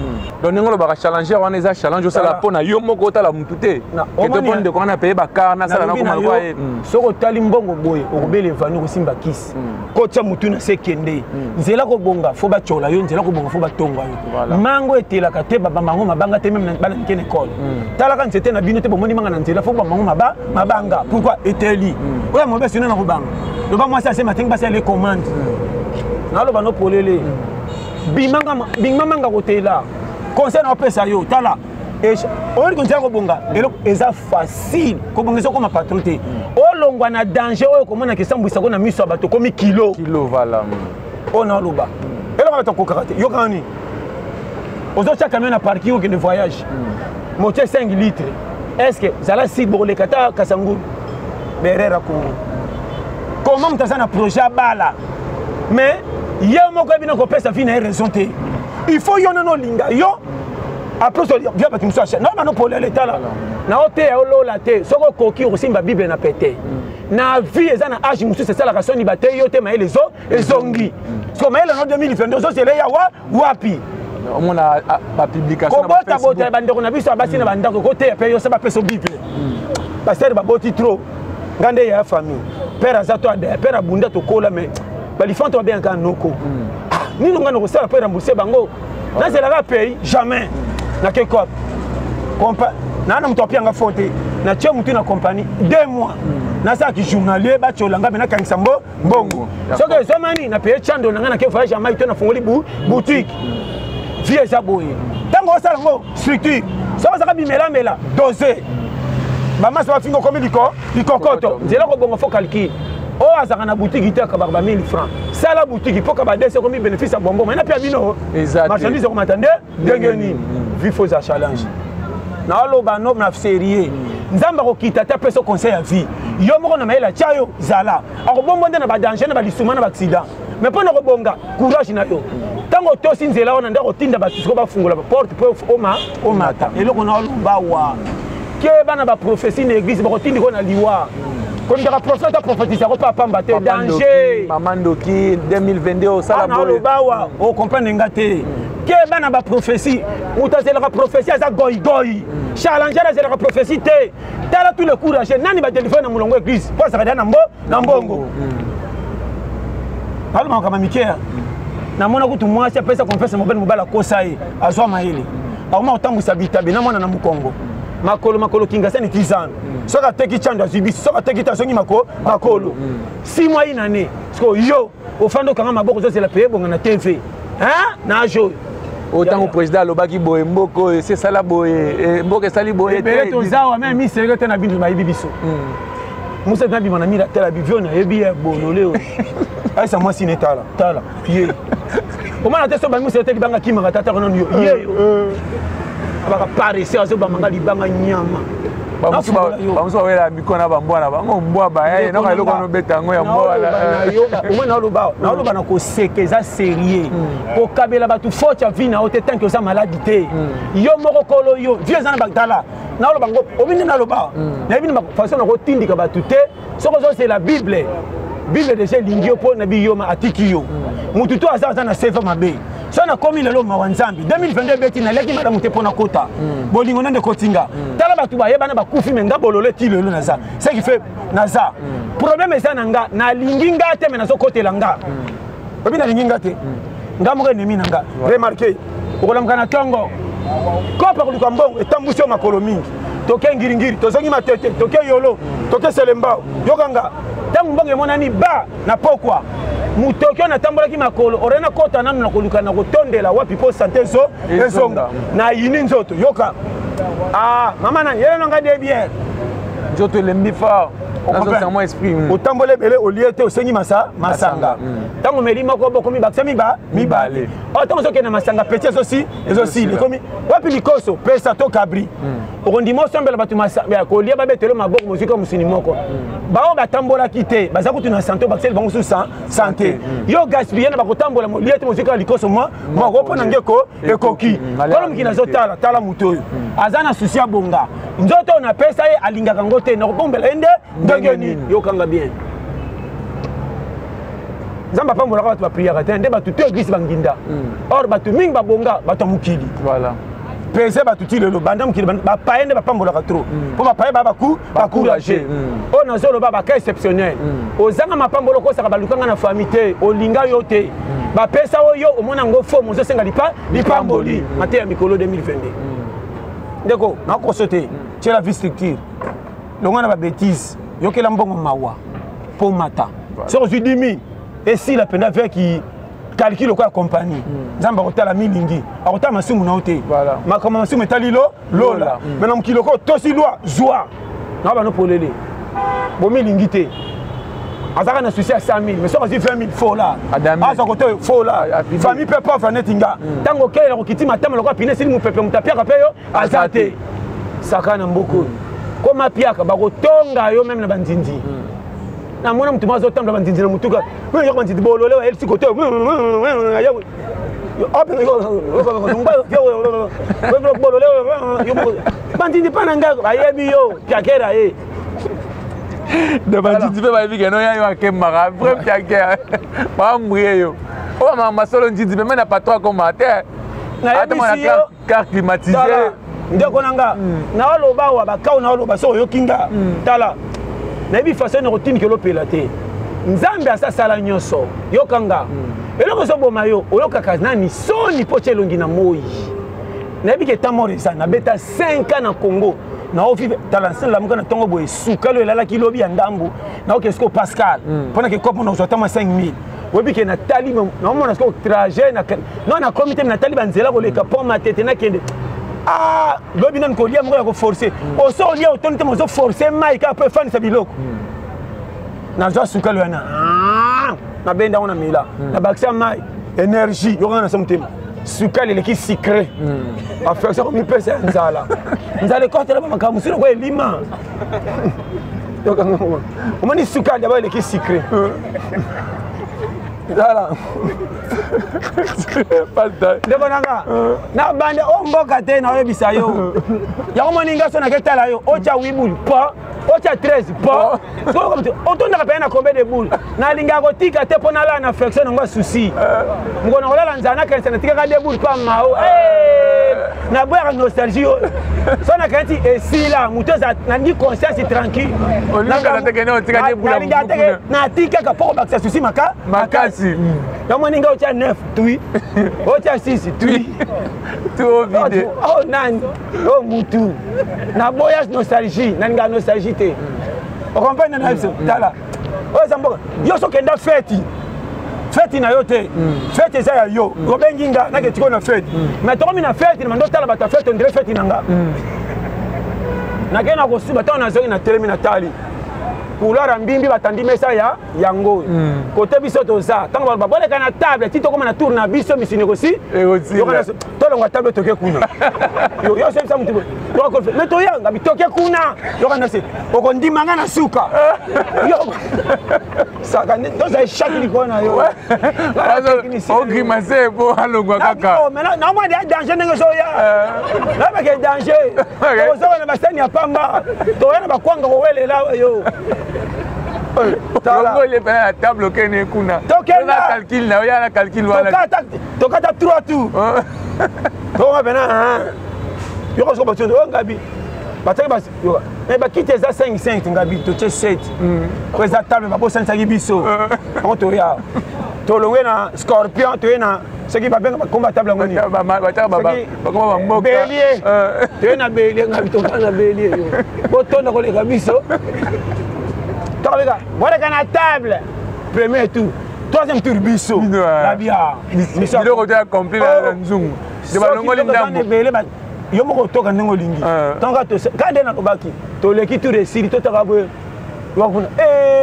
B: donc ngolo ba challenger wana eza challenge osala pona yo moko tala mutu te keto bonde ko na paye bakar na sala na ko malwa ye
A: soko tali mbongo boye okobele vanu ko simba kisi ko tsa mutu na sekende nzela ko bonga fo ba chola yo nzela ko bonga fo ba tonga yo mango etela ka te baba mango mabanga te même bana kene école tala kan c'était na bino te bomoni manga na nzela fo ba mango mabanga pourquoi eteli oya mobe sino na ko banga le ba moi ça c'est matin passer les commandes na lo ba no polele bimanga kotela conseil na pesa yo tala et on dit ko bonga et ça facile ko bonga so ko ma patronté o longwa na danger o ko mona ke sambwisa ko na miso bato komi kilo
B: voilà
A: on a lo ba et là ba to ko karate yo kani ozo cha camion na parking ou que de voyage moteur 5 litres est-ce que ça la si bo le kata kasangu berera ko comment tu as un projet à bala mais il y a un moment où tu as une raison il faut y en avoir linga yo après ça viens pas tu me sois non non pour l'état là na ote ya lo la te soko koki osimba bible na pété na vie eza na âge musu c'est ça la raison ni bataille yo te ma les autres ezongi so ma le 2022 c'est là ya wapi
B: on a ba publication
A: na Facebook ko bota bandeko na biso abasi na bandako ko te ya pe yo sa ba peso bible pasteur ba boti trop ngande ya famille père azato ade père abunda to kola mais balifante va bien quand noko ni nonga no sala père rembourser bango na c'est la pays jamais na ke quoi compa na mtu apianga fonte na tio mtu na compagnie 2 mois na ça qui journalier ba tolanga na kangisa mbongo so que zamani na paye chando na ke voyage jamais to na fongoli boutique vie za boye tango sala ngo structure so ça bimela mela doser bama ça va finir comme likokoto nzela ko bongo faut calcul o azaka na boutique itaka ba 1000 francs ça la boutique pour ka ba dese comme bénéfice à bongo mais na pia bino marchandise ko matande dengeni vie faut za challenge na lo ba no na sérieux nzamba ko kita ta peso conseil à vie yo moko na maila chayo zala ako bombo ndena ba danger na ba lisuma na ba accident mais pour na ko bonga courage na yo tango to sinzela ona ndako tinda ba siko ba fungula ba porte pour o mata eloko na lo ba wa que bana ba prophétie na église ba ko tindi ko na liwa kon dira prophète a prophétiser ko pa pamba te danger
B: mamandoki 2022 au sala
A: boy ba wa o comprendre ngate que bana ba prophétie mutazela ka prophétie za goy challenger za la prophétie te tala tout le courage nani ba téléphone na mulongo église pour ça na mbongo alma kama mikia na mona kutu mwasi apesa confesse mobile mobile kosa ye azwa maele auma otambwisa bitabe na mwana na mukongo makolo kinga sani tizana soka teki chando azibisi soka teki tasongi makolo 6 mois inane sko yo ofando kanga maboko zo c'est la paye bonga na TV hein na jo
B: autant au président lobaki boye mboko c'est ça la boye mboko sali boye
A: te to zawa même mi sérieux te na bindu mayibi biso musa na bi mana mira tela bivio na yebi bonoleo ay sa moi sinetala tala pied Au moins, on a mis cette banque qui m'a tata non yo. Abaka paresse azo bamanga libanga nyama.
B: Bamuso wela mikona bambwana bango mbwa baye no kaloko no betango ya mbwa la.
A: Au na loba na ko sekeza sérieux. Ko kabela batu forte ya vie na ote tant que ça maladie. Yo moko kolo yo vieux zana bagdala. Na loba ngo obindi na loba. Na bini ba façon na ko tindika batu te. Soko c'est la Bible. Bible déjà lingio po na bi yo ma atiki yo. Mutu to azaza na save mabe. So na komi lelo mawanzambi 2022 beti na leki madame te pona kota. Bolingo nende kotinga. Tala batu ba yeba na ba kufi menga bolole ti lelo na za. Ce qui fait naza. Problème est ça nanga na linginga te mena so kote langa. Obi na linginga te. Nga mo ennemi nanga. Remarquez. Okolam kana tongo. Kopa ko likwambongo etambuso makolo mingi. Toke ngiringiri, tozongi matete, toke yolo, toke selemba. Yokanga. Tangu mbonge monani ba na pokwa. Mutokyo na tambola ki makolo orena kota nanu na koluka na kotondela wapi po santé zo ezonga na yini nzoto yoka mama na yele nanga de bien
B: nzoto lembi fort dans mon esprit
A: otambole bele oliete osengi masanga tango melima ko boko mi bakse mibale tango soke na masanga petit aussi ezosi komi wapi likoso pesa to kabri okondimo sambela batu masanga ko lia babetelo maboko muzika musini moko bao batambola kite baza kutu na santé bakse bango su santé yo gaspiller na bakotambola liete muzika likoso moko pona ngeko ekoki kono mukina zotala tala mutoyo azana susi ya bonga nzoto na pesa ye alingaka ngote na kopombela ende ndengeni yokanga bien zamba pambola ka ba prière te nde batu te église banginda or batu mingi babonga batu mukili
B: voilà
A: pese batu ti lelo banda mukili ba paende ba pambola ka trop po ba paye ba courager o na zolo ba ka exceptionnel ozanga mapambolo ko saka balukanga na famille olinga yo te ba pesa oyo omona ngo fo mozo senga lipamboli mate ya mikolo 2022 ndeko na ko sauter c'est la vie structure longa na ba bêtise yokela mbongo mawa po mata sur 10 000 et si la pena fait qui calcule quoi compagnie nzamba kotala milingi akotala masumu na ote makama masumu etali lola maintenant mukiloko tosi loi joie na ba no polele bo milingi te azaka na souci à 100 000 mais so kasi 20 000 faux là aza kote faux là famille peut pas faire netinga tango kele ko kitima tama lokwa pine sili mu pepe mutapia ka peyo azate sakana mboko koma piaka bakotonga yo même na bandindi na mona mutu mazo tamba bandindi na mutuka we yo bandindi bolole wa elsi kote yo open yo bolole yo bandindi pananga bayebi yo piakera
B: de bandindi pe bayebi ke no ya yo akemaka vrai piakera ba mbuye yo o mama solo ndindi pe na patron comme ate
A: na yebi yo
B: car climatisé
A: ndeko nanga na oloba wa bakao na oloba so yokinga tala na yebi façon na rotine ke lopela te nzambe asasala nyonso yokanga eloko so boma yo oyokaka nani soni po chelongi na moi na yebi ke tamoresa na beta 5 ans na Congo na ofi tala nsela muka na tongo boye sukalo elala kilobi ya ndambu na okesko Pascal pona ke kopo na uzotama 5000 webi ke na tali na mona sko trajet na comité na tali banzela ko leka po matete na kende lobi nan ko lia mo ya ko forcer o so lia autonité mo so forcer mai ka pe fan sa biloko na zo sukalo yana na benda ona mila na baksa mai énergie yo kana somtema sukali le ki secret affaire ça comme pesa nzala nzala ko tela maka musiro ko elima yo kana mo moni sukali ba le ki secret nzala ndeko nanga na bande o mboka te na oyebisa yo yango moninga so na ketala yo ocha wibuli pa ocha 13 pa so comme tu otondaka pe na combien de boules na linga ko tika te pona la na flexion ngo souci ngona olala nzana ka sana tika ka de boules pa mao na boya nostalgie so na kanti esila mutoza na ni conscience tranquille
B: olingana te kene otika de boules
A: na tika ka poko baksa souci
B: makasi
A: yango moninga ocha 9 tui ocha 6 tui
B: tout vide
A: oh nani oh mutu na boya nostalgie na nga nostalgie te o comprendre na biso tala o zamboka yo so kenda fête na yo te fête ça ya yo obenginga na ke tiko na fête mais to mi na fête na mando tala bata fête on dirait fête nanga na ke na ko suba ta na zo na telemi na tali couleur ya mbimbi batandi mesa ya yango côté biso toza tango baboleka na table ti tokoma na tour na biso misini kosi tolonga table toke kuna yo sepsa mutu mais toyanga bitoke kuna yokana se okondimanga na suka yo saka toza échec likona yo
B: o grimace bo alongwa kaka
A: mais na moi danger ndenge zoya na ba ke danger toza na basani ya pamba toyana bakwanga kowelela yo
B: Tongo il est à la table au Kenya kuna.
A: Tokenda
B: calcul na ya na calcul wala.
A: Tokata 3 tours. Tonga bena yo ko so ngabi. Bataki bas yo. Mais ba kite za 5 ngabi to 7. Ko za table ba bosa nsaki biso. On to ya. To longwe na scorpion to na ce qui va bien combattable ngoni. Ba koma mboka. Bélier. To na bélier ngabi to na bélier yo. Botonda ko le biso. Voilà qu'on a table. Premier tour. Troisième tour, biso. La bière.
B: Le côté accompli la nzungu. De balongoli ndambo.
A: Yo moko toka ndingo lingi. Tonga to kande na kobaki. To leki tour de siri to takabwe. Wakuna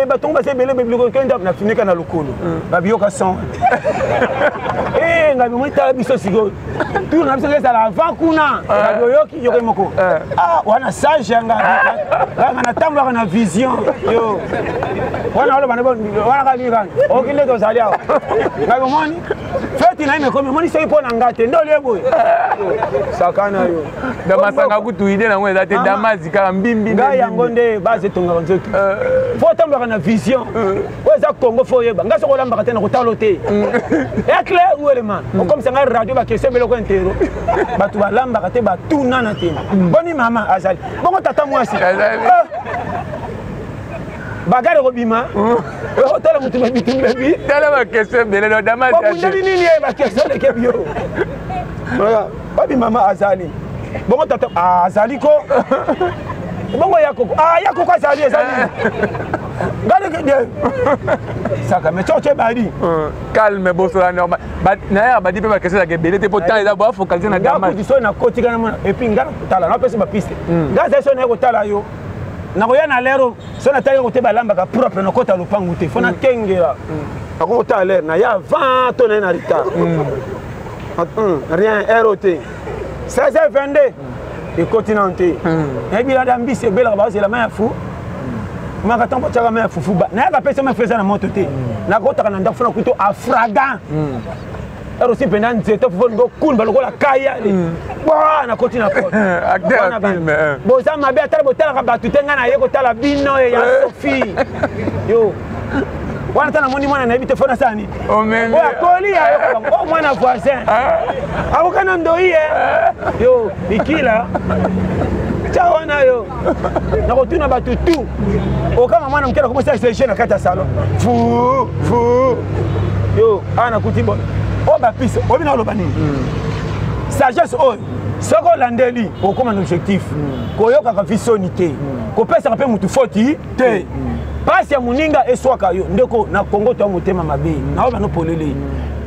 A: batongo base bele bebliko kenda na finika na lokolo. Ba biyoka son. Ngabi mwita biso sigo. Tour na biso kesa la avant kuna. Ba yoki yoke moko. Wana sage yanga. Na tambwa na vision. Yo. Wana wale bana wana kali kan. Okile to zalia. Ngabi moni. Feti na ime komi moni soi pona ngate ndo lebo. Sakana yo.
B: Da masanga kutu ide na ngwe date damazi ka mbimbi.
A: Nga yango nde base tonga nzoki. Faut tamboka na vision. Oza Congo faut yeba. Nga soko lamba katena ko talote. Et clair ou élément. Comme ça nga radio ba kese belo ko entero. Batu ba lamba kate ba tuna na tena. Boni mama azali. Bongo tata mwasi. Bagare ko bima. Tala mutu ba bitu bebi.
B: Tala ba kese belo no damazi.
A: Ba mundali nini e ba kese le kebio. Voilà. Babi mama azali. Bongo tata azali ko. Bongo yako yako azali ezali. Gade ke bien. Saka mais choche badi.
B: Calme bosola normal. Na ya badi pe ba kese la ke bele te potala da ba focaliser na damazi.
A: Ngako diso na kotika na et puis ngara tala na pesa ba piste. Ngaza so na ko tala yo. Na ko yana lero so na tala ko te balamba ka propre no kota lupangu te. Fona kengela. Ako tala l'air na ya 20 tonnes na retard. Rien ROT. 16h22 et continenté. Et puis la dambi c'est belle là-bas c'est la main fou. Ma ka tambo tshaka main fou ba. Na ka pesa ma feza na moto te. Na ko taka na ndako fona kuto afragan. Alors aussi pendant nzeto fo ndo cool ba lokola kaya. Wa na continent ko.
B: Acteur film.
A: Bo za mabe atala botala ka batu tenga na ye ko tala bino ya Sophie. Yo. Wana tana moni mwana na ibite fona sani.
B: O men.
A: O akoli ya ko mwana voisin. Ako kana ndoi yo bikila. Ciao na yo. Na ko tuna batu tu. O kama mwana mkera komo sasa jeune na kata salon. Fu. Yo ana kutibo. O ba pisse. O bina lo bani. Sagesse o. Soko landeli o comme un objectif. Ko yoka ka visonité. Ko pesa ka pe mutu foti te. Pasi ya muninga eswaka yo ndeko na Congo to motema mabe na ba no polele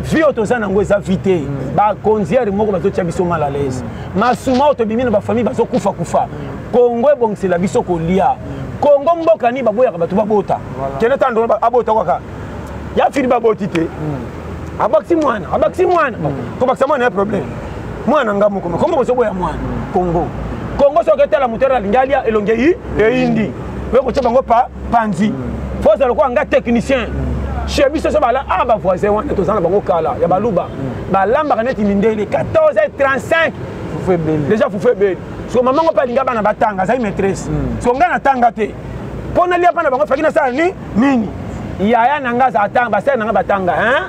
A: vio to sana ngo eza vite ba konziere moko bazo tia biso mal à l'aise masuma to bimina ba famille bazo kufa Congo ebongisela biso ko lia Congo mboka ni baboya ka batu babota kene tando abota kwaka ya fili baboti te abaksi mwana ko baksa mwana ya problème mwana ngamu ko boso boya mwana Congo so ketala mutera lingalia elonge yi e indi ko tshaba ngo panzi foza lokwa nga technicien chez biso so bala ba voisin wana to zana bango kala ya baluba ba lamba kaneti mindele 14h35
B: vous fait belle
A: déjà vous fait belle so maman ngo pa linga bana batanga za maîtresse so nga na tanga te pona lia bana bango fakina sa ni nini yaya nanga za tanga ba sa nanga batanga hein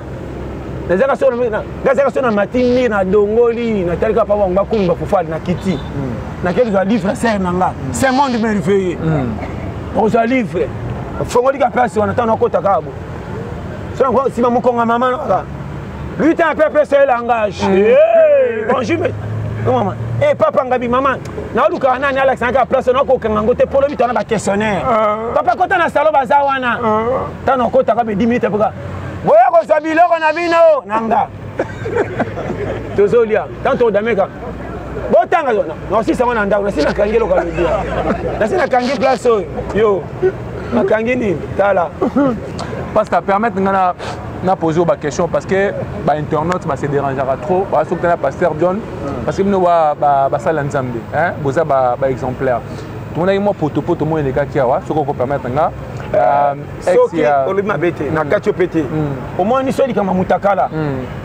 A: Nazaka so na matini na dongoli na talika pa bango bakumba fufali na kiti na kele zo livre ser nanga c'est un monde merveilleux on se livre fongoli ka place on attend ko takabo so ngo si maman ko mama na lui t'as peu c'est langage bonjour maman papa ngabi maman na luka nani Alex na ka place na ko kango te polo bitona ba questionnaire papa ko na salo baza wana tano ko takabe 10 minutes paka boya ko sabilo ko na bino nanga tozolia tanto dameka botanga zona no si sama na ndako na sina kangelo ka lodia na sina kangi place yo makangi nini tala
B: parce que permettre na poser une question parce que ba internaute va se dérangera trop parce que na pasteur John parce que nous ba sala nzambe hein boza ba exemplaire tout na mo poto mo les gars qui awa ce qu'on peut permettre nga
A: soki olima bete na katio pete au moins ni soli kama mutakala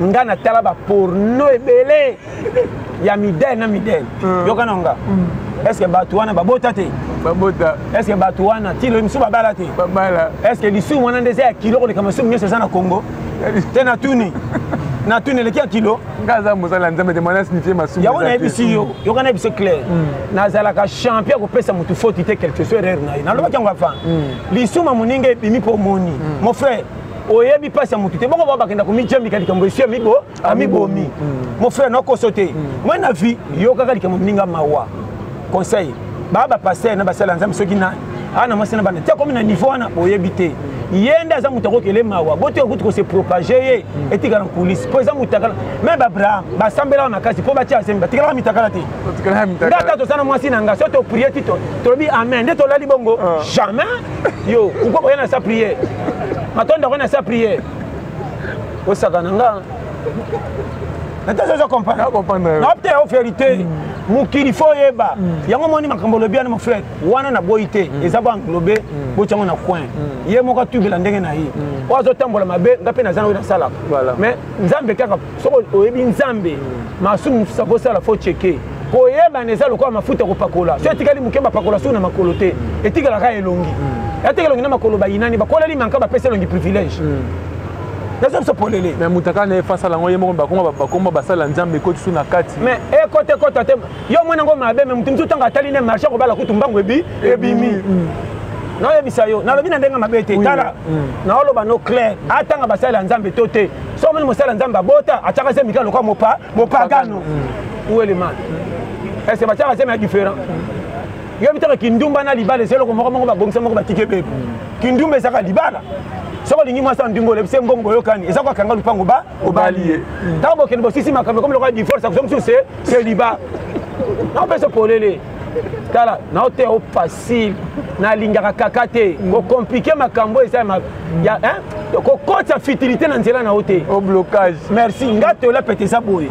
A: nga na tala ba porno ebele ya midel na midel yokana nga est-ce que batu wana babota te
B: babota
A: est-ce que batu wana tilo misu babala te
B: babala
A: est-ce que lisu mwana ndeze ya kilo ko kama sumu nyese sana Congo te na tuni le kia kilo
B: ngaza mosala nzambe de mwana signifier masumu
A: ya wana ebisi yo yokana ebisi clair nazala ka champion ko pesa mutu faute te quelque chose erreur na loba kyango afa lisu mamuninga ebimi po moni mon frère oyebi pasi ya mutu te boko babakenda komijambika likambo esi amibomi mon frère nokosote moi na vie yokaka likambo mninga mawa conseil baba passer na basala nzambe soki na ana masina bana te comme na niveau wana oyebi te yenda za mutu akokele mawa bote okuti ko se propager ye etika na coulisse po za mutakala même Abraham basambela makasi po batia semba tikala mitakala te ngata to sana mwasi na ngaso to prier tito to bi amen de to lali bongo jamais yo uko ko yana sa prier matonda ko na sa prier o sakana nga natazo comprendre na opte o vérité mukiri fo yeba yango moni makambo lobi ana mon frère wana na boité ezaba englober bochango na coin ye moko tubela ndenge na yi ozo tambola mabe ngape na zana na sala mais nzambe kaka soko oyebi nzambe masumu sabo sala fo checker ko yeba neza lokwa mafuta ko pakola so etikali mukeba pakola so na makolo te etikala ka elongi etikala ngina makolo bayinani bakola li manka ba pesa longi privilège nazo so polele
B: mais mutaka na face la ngoye moko bakoma basala nzambe ko tsuna kati
A: mais côté te yo mwana ngo mabe mais mutu mutanga tali ne marché ko bala ko tumbango ebimi na yebisa yo na lobi na ndenga mabe te tala na oloba no clair atanga basala nzambe tote so mwana mosala nzambe bota ataka se mikalo kwa mopagano où est le mal est-ce que bataka se mais différent yo bitaka kindumba na libala zelo ko moko ba bongisa moko batike bebe kindumba saka libala soko lingi mwasa ndingo le bise mbongo yokani eza kwa kanga lupango ba obaliye tabo kene bosisi makambo comme le roi divorce ça comme c'est liba na pesa polele tala na ote au facile na lingaka kakate ko compliquer makambo eza ya hein ko kota futilité na nzela na ote
B: au blocage
A: merci ngato la pété ça boy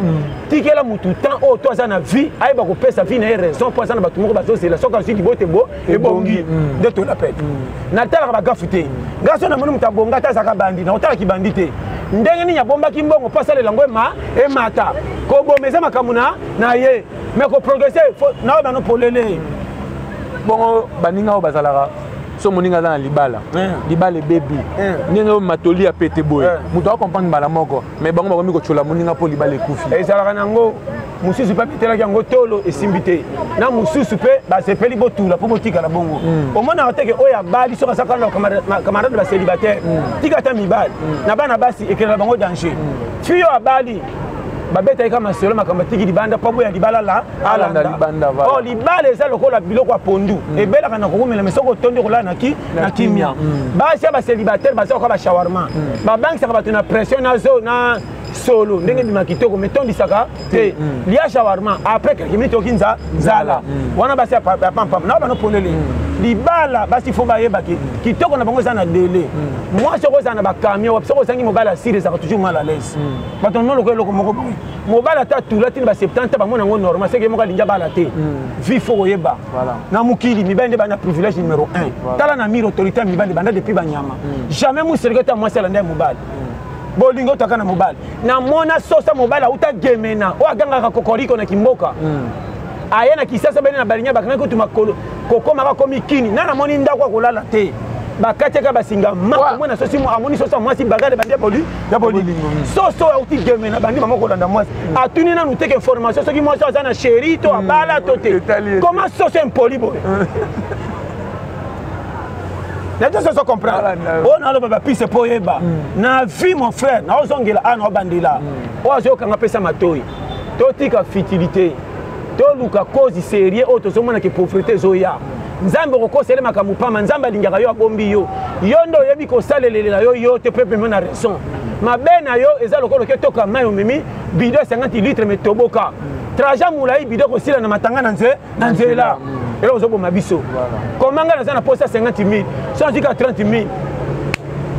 A: tikela mutu temps o toi ça na vie ay ba ko pesa vie na raison pour ça na batu moko bazo c'est la soka siki bote bo e bongi de to la pété na tala ba gafute ngaso na monu mutabonga ta saka bandi na otala ki bandite ndenge ni ya bomba ki mbongo pasa le lango e mata ko bomeza makamuna na ye mais ko progresser na ba no polele
B: bon baninga o bazalaka so moninga za na libala baby ndenge matoli ya pete boy muto a comprendre bala moko mais bango bakomi ko chola moninga po libala ekufi
A: ezalaka nango mususu pe petelaki yango tolo esimbite na mususu pe basepeli botula po botika na bongo omona oteke oyo abali soka sakala camarade ba célibataire tika ta mibali na bana basi ekela bango danger fiyo abali babeta kama solo makambo tiki libanda pabo ya libala la alanda
B: libanda
A: oh libala eza lokola biloko ya pondu ebela kana kokumela mesoko tondi kola na kimia basi ba célibataire basa ko ba shawarma ba bank saka batuna pression na zo na solo ndenge bima kitoko metondi saka te lia shawarma après quelques minutes okinza zala wana basi pam na ba no polele libala basi fo ba yeba kitoko na bango za na délai moi soko za na ba camion wa soko zangi mobala sire ça toujours mal à l'aise baton no lokolo moko mobala ta tula tini ba 70 ba mona ngo normal c'est que mo ka linja bala te vi fo yeba na mukili mibande ba na privilège numéro 1 tala na miro autorité mibande banda depuis ba nyama jamais mu serikata moi c'est la ndé mobile bolingo taka na mobile na mona sosa mobile uta gemena o aganga ka kokoriko na kimboka ayena kisasa bene na balinya bakana ko tuma kokoma ka komi kini na moni ndako kolala te bakateka basinga mako mwana sosi mo amoni sosa mwasi bagale bande ya bolingo soso uti gemena bandi mama ko landa mwasi atuni na nuteke information soki mwasi azana chéri to abala to te comment soso impoli boy na tout ça se comprend on a le baba pisse po yeba na vie mon frère na ozongela ana obandila ozo kanga pesa matoi to tika futilité to luka cause sérieux auto somona ke pauvreté zoya nzambe ko kosele makamu pama nzambe alingaka yo abombi yo ndo yebi ko salelelela yo te pepe na raison mabena yo eza lokolo ke toka mayo mimi bidon 50 litres mais toboka trajet mulai bidon ko sila na matanga na nzela et là on a biso comment nga na poste 50 000 sans dire 30 000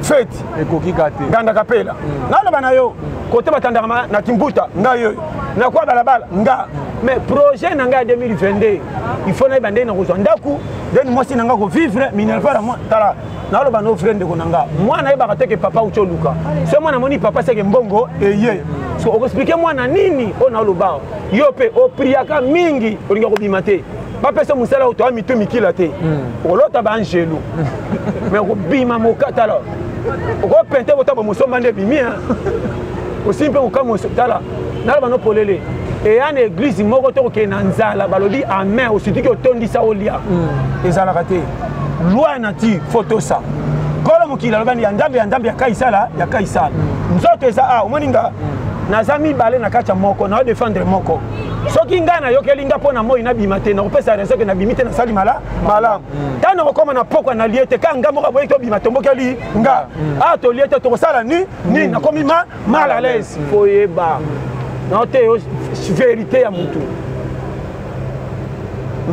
A: fête
B: et koki gâté
A: ganda kapela na na bana yo côté batandama na Kimbuta nga yo na kwa balabala nga mais projet na nga 2022 il faut na bande na ko ndaku den moi si na nga ko vivre minerva la moi tala na lo bana offre ndeko na nga moi na yeba ke papa ucho luka so moi na moni papa c'est que mbongo eye so on expliquer moi na nini on a lo ba yo pe o priaka mingi olinga ko bimate ba pesa musala to mitu mikila te olota ba angelo mais ko bima mokata la ko pente bota bo musomba nde bimia aussi pe ko kamo tala na lo bana polele et en église moko to ke na nzala balobi amen aussi dit que tondisa olia ezala raté loi nati photo ça kolo mokila lobani ya ndambe ya kaisala nzoto eza omoninga nazami balé na kacha moko na défendre moko soki nga na yokelinga pona moi na bimate na kopesa raison que na bimite na sali mala tana ko koma na poko na liete ka nga moko boye to bimate mbokeli nga to liete to sala ni na komi mal à l'aise foyeba na te vérité ya mutu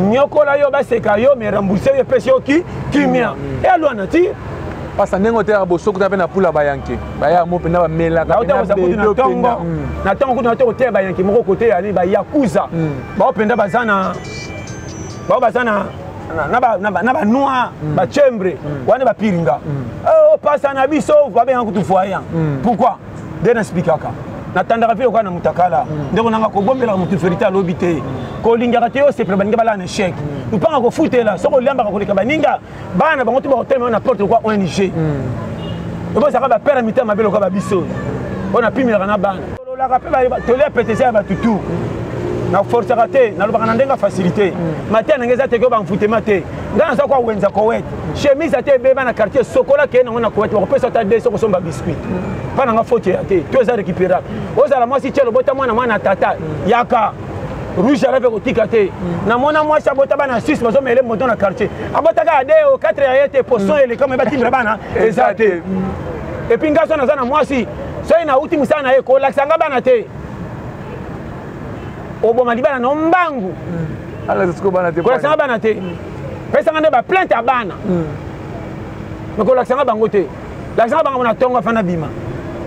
A: nyokola yo baseka yo me rembourser yo pesi yo kimia et alwa nati
B: parce que ndenge otera bosoko ta pe na pula bayanke baya mo pena ba mela ka
A: na tango kuna to otera bayanke moko kote ya ni ba yakuza ba openda bazana na ba noa ba chembre wana ba piringa oh passa na biso ba ben kutu foya pourquoi den expliquer natandaka vile kwa na mutakala ndeko nanga ko bombela mutu ferita lobité ko lingaka te yo se prebange bala na chèque upanga ko futela soko liamba ko leka baninga bana bango to ba hotel na porte quoi ONG ebo saka ba père mita mabelo ko ba biso ona pimira na bana la rappel ba tole PTC ba tutu na force raté na lobaka na ndenga facilité matin ngeza te ko ba mfute mate ngana sa kwa wenza ko wet chemise ate beba na quartier sokola ke na ko wet ko pesa ta de soko somba biscuit pana nga faute ate to za récupérable ozala moi si tielo bota mwana tata yaka rouge avec otika te na mona moi sa bota bana 6 bazo mele moto na quartier abota ka ade o 4 ya ete poson ele comme ba timbre bana ezate et puis ngaso na zana moi si so ina uti musana e ko laksanga bana te oboma libana no mbangu
B: ala ziko bana te
A: ko laksanga bana te pesa ngande ba plainte ya bana mais ko laksanga bango te laksanga bango na tongo fana bima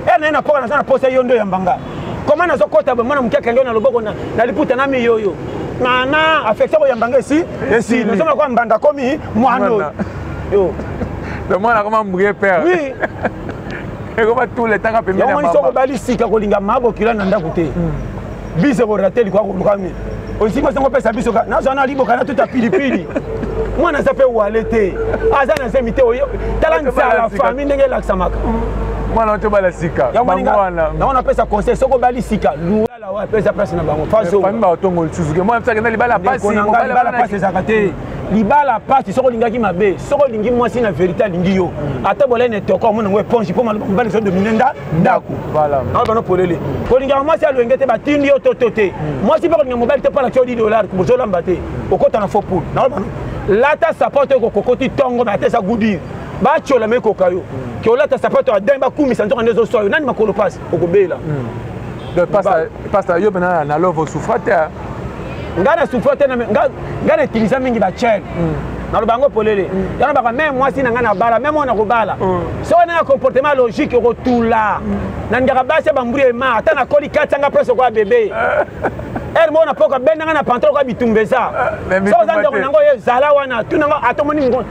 A: e na poka na sana posa yondo ya mbanga comment nazo kota ba mwana mkia kangeo na loboko na liputa na mi yoyo na affection ya mbanga esi nous sommes quoi mbanda komi mwano yo
B: le mwana comment mbouye père
A: oui
B: et comment tout le temps pembe na
A: mama soko bali sika ko linga mabo kila na ndaku te bise ko ratel kwa kulukami aussi ko songo pesa biso na zona liboka na tuta pilipili mwana sape walete azana semite oyo talanza la famille ndenge laksamaka
B: mwana to bala sika
A: mwana na ona pesa conseil soko bali sika lula wa pesa place na bango faso
B: famille ba otongo suzuke mwana pesa kana libala pasi
A: libala pasi zakate libala pasi soko lingaki mabe soko lingi mwasi na vérité lingi yo ata bolene toko mona ngwe ponji po mbali so dominenda ndaku
B: voilà
A: na bano polele ko linga mwasi alwengete batindi yo totote mwasi ba linga mobile te pala $10 ko bozola mbate okota na faux pool na bano lata sapote ko kokoti tongo na tesa gudi ba chola meko kayo ke olata sapato ademba kumi santoka ndezo soyo nani makolo passe okobela
B: pasta yo bena na love souffrate
A: ngana souffrate na ngana utiliser mingi ba chel na lobango polele yana baka même moi si ngana bala même on a kobala so na comportement logique rotula na ngaka base ba mburi ma ata na koli katanga presque kwa bébé elle mona poka ben ngana pantalon kwa bitumbeza so zando nango ye zala wana tunanga atomoni ngo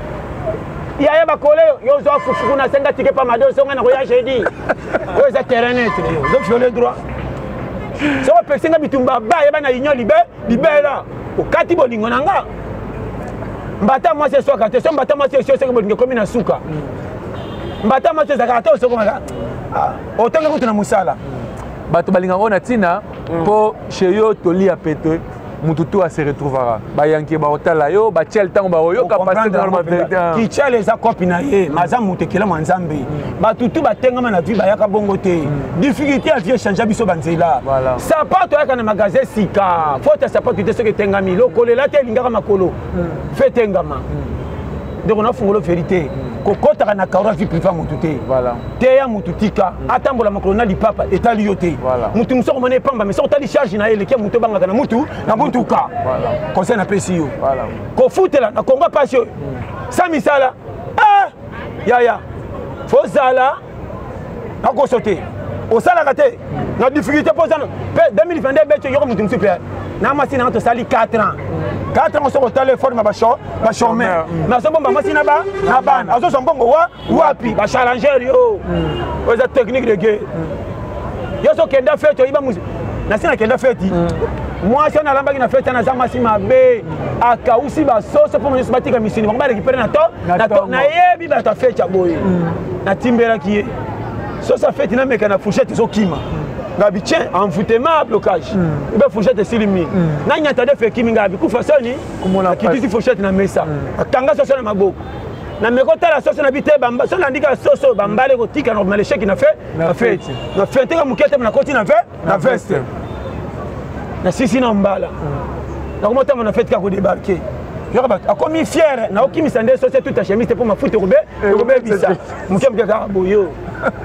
A: yaya bakole yo zo fufuku na senga tike pa mado songa na koya jeudi yo za terrain net yo fiole droit so pesinga bitumba ba yeba na union libera okati bolingo nanga mbata moi c'est soit kate so mbata moi c'est so bolingo komi na suka mbata moi c'est zakata so koma otonga kutu na musala
B: bato balinga ona tina po chez yo toli apete mututu a se retrouvera ba yanke ba hotala yo ba tiel tango ba yo capacité dans la vérité
A: ki tiel les akopina ye maza mutekela manzambe ba tutu ba tengama na vie ba yaka bongo te difficulté à vie changer biso banzela sapato yaka na magasin sika faute sapato te ce que tengami lo kolela te lingaka makolo fait tengama donc on a fungolo vérité kokota na kaura vie privée mututé
B: voilà
A: teya mututika atambola makolona lipapa etali yote mutu musoko mone pamba mais soko tali charge na ele ke mutu banga na mutu na mutuka
B: voilà
A: conseil na pesio
B: voilà
A: ko futela na konga pasio sami sala ah ya fozala ako sauter au sala kate na difficulté posana pe 2022 beto yoko mutu super na masina to sali 4 ans 4 ans on se retale forme ba chômer mais so bomba masina ba na bana azo so mbongo wapi ba challenger yo oza technique de guerre yo so kenda fete iba musi na sina kenda fete moi si on a lambaki na fete na za masima be akausi ba soso pour monisa batika misini ba récupérer na to na yebi ba ta fete boye na timbera ki so ça fete na meka na fourchette zo kima ngabi tien envoûtement blocage be fourchette silimi na nyata de fe kimi ngabi ku fasoni kumona kitisi fourchette na mesa akanga soso na maboko na mekota la soso na bite bamba so na ndika soso bambale ko tika normal chèque na fait na fete na fete ka mukete na koti na veste na sisi na mbala na komota na fete ka ko débarquer a commis fier na okimi sande société toute chemise pour ma foot robe bisa mukemke ka boyo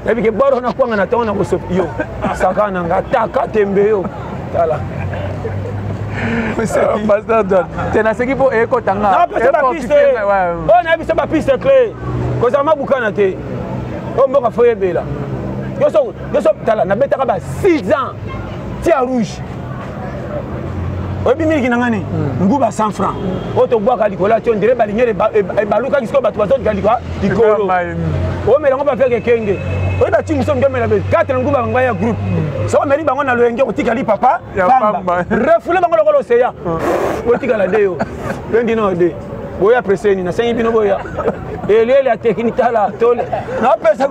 A: ebi ke boro na kwanga na taona ko yo sakana ngata tembe yo tala
B: pasteur John tena seki po eko tanga
A: on a biso ba piste clé ko za mabukana te o mboka foye bela yo so tala na betaka ba 6 ans tia rouge obi miliki nangani nguba 100 francs oto bwaka likola ti ondire balingere baluka kisiko bato bazoti kalika likolo o melango ba feke kenge oyi ba ti muso ngomela be 4 nguba ngba ya groupe so meri bango na loyenge otika li papa pamba refule bango lokolo seya otika la deyo bendi no de boya preseni na sengi bino boya ele la technique la tole na pesa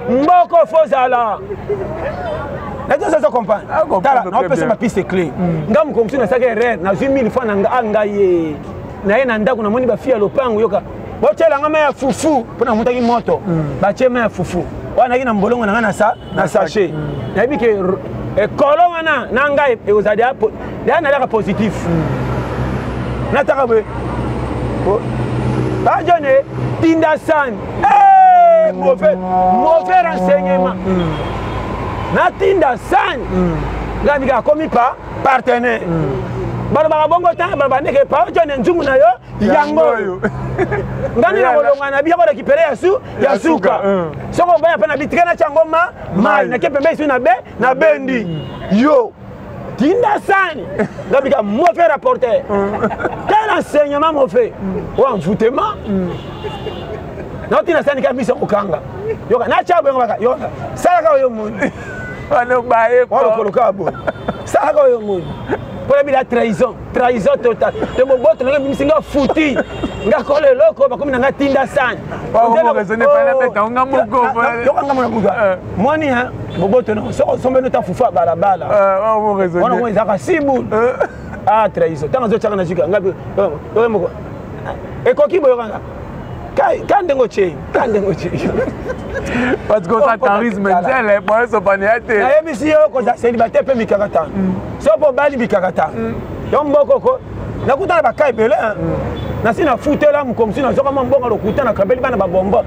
A: mboko fozala ça se comprend. On peut se ma piste clé. Ngam comme si na saka erreur na 1000 fois na ngaye. Na ye na ndako na moni ba fia lopango yoka. Botela ngama ya fufu pona mutaki moto. Ba chema ya fufu. Wana kina mbolongo na ngana na sachet. Na bi ke kolonga na ngaye e ozadi apo. Ya na la positif. Na taka be. Ba jone tinda san. Mauvais renseignement. Natinda san ngabika komi pa partenaire bala bongo ta bala ndeke pa jone nzungu na yo yango ngani na bolonga na biya ko récupérer ya suka soko baya pa na bitikana chango mai na kepembe isu na bendi yo tinda san ngabika mauvais rapporteur quel enseignement mauvais ou envoûtement na tinda san ka bisa okanga yoka na chabo yoka yoka sala yo mun
B: ano bae
A: ko ko kabo sala yo mun pour la trahison totale de mon boto na misinga futi nga kole loko ba komi na tinda sana
B: wa mo raisonner pas la bête nga moko
A: yoka nga mona buga moni ha boboto no so sombe no ta fufa balabala
B: wa mo raisonner
A: wana mo zaka sibu trahison tanga zo chaka na jika ngabi yo moko ekoki boyo nga kande ngoche
B: parce que ça charisme nzele pour se paniate
A: na yebisi yo ko célibataire pe mikakata so po bali mikakata yo mboko ko nakutana bakai bele na sina futela mukomsi na zoka mbonga lokutana kabeli bana babombo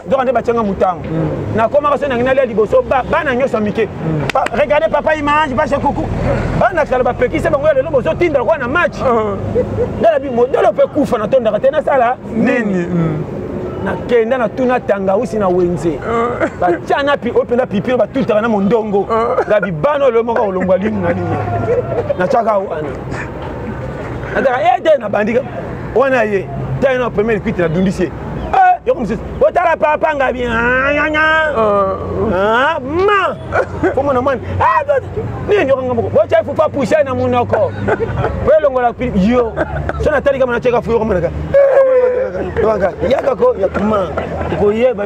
A: zoka nde bachenga mutango na koma ka sona ngina liboso bana nyoso mike regardez papa image ba chez coucou bana kala ba pekise bango lelo bozo tinda kwa na match ndala bi modelo pe kufa na tonda katena sala nini na kenda na tuna tanga usi na wenze ba chana pi opena pipi ba tutaka na mondongo gabi bano lo moko olongwa limu na limu na chaka wana ataka ede na bandika wana ye tena premier cuite na dundisie yo comme ça otara papa ngabi ma como na man ni nyo ngamo bo chai fu pa pusha na munoko pelongo la yo so na tali kama na cheka fu yo kama na Wanga yaka ko yakuma ko yeba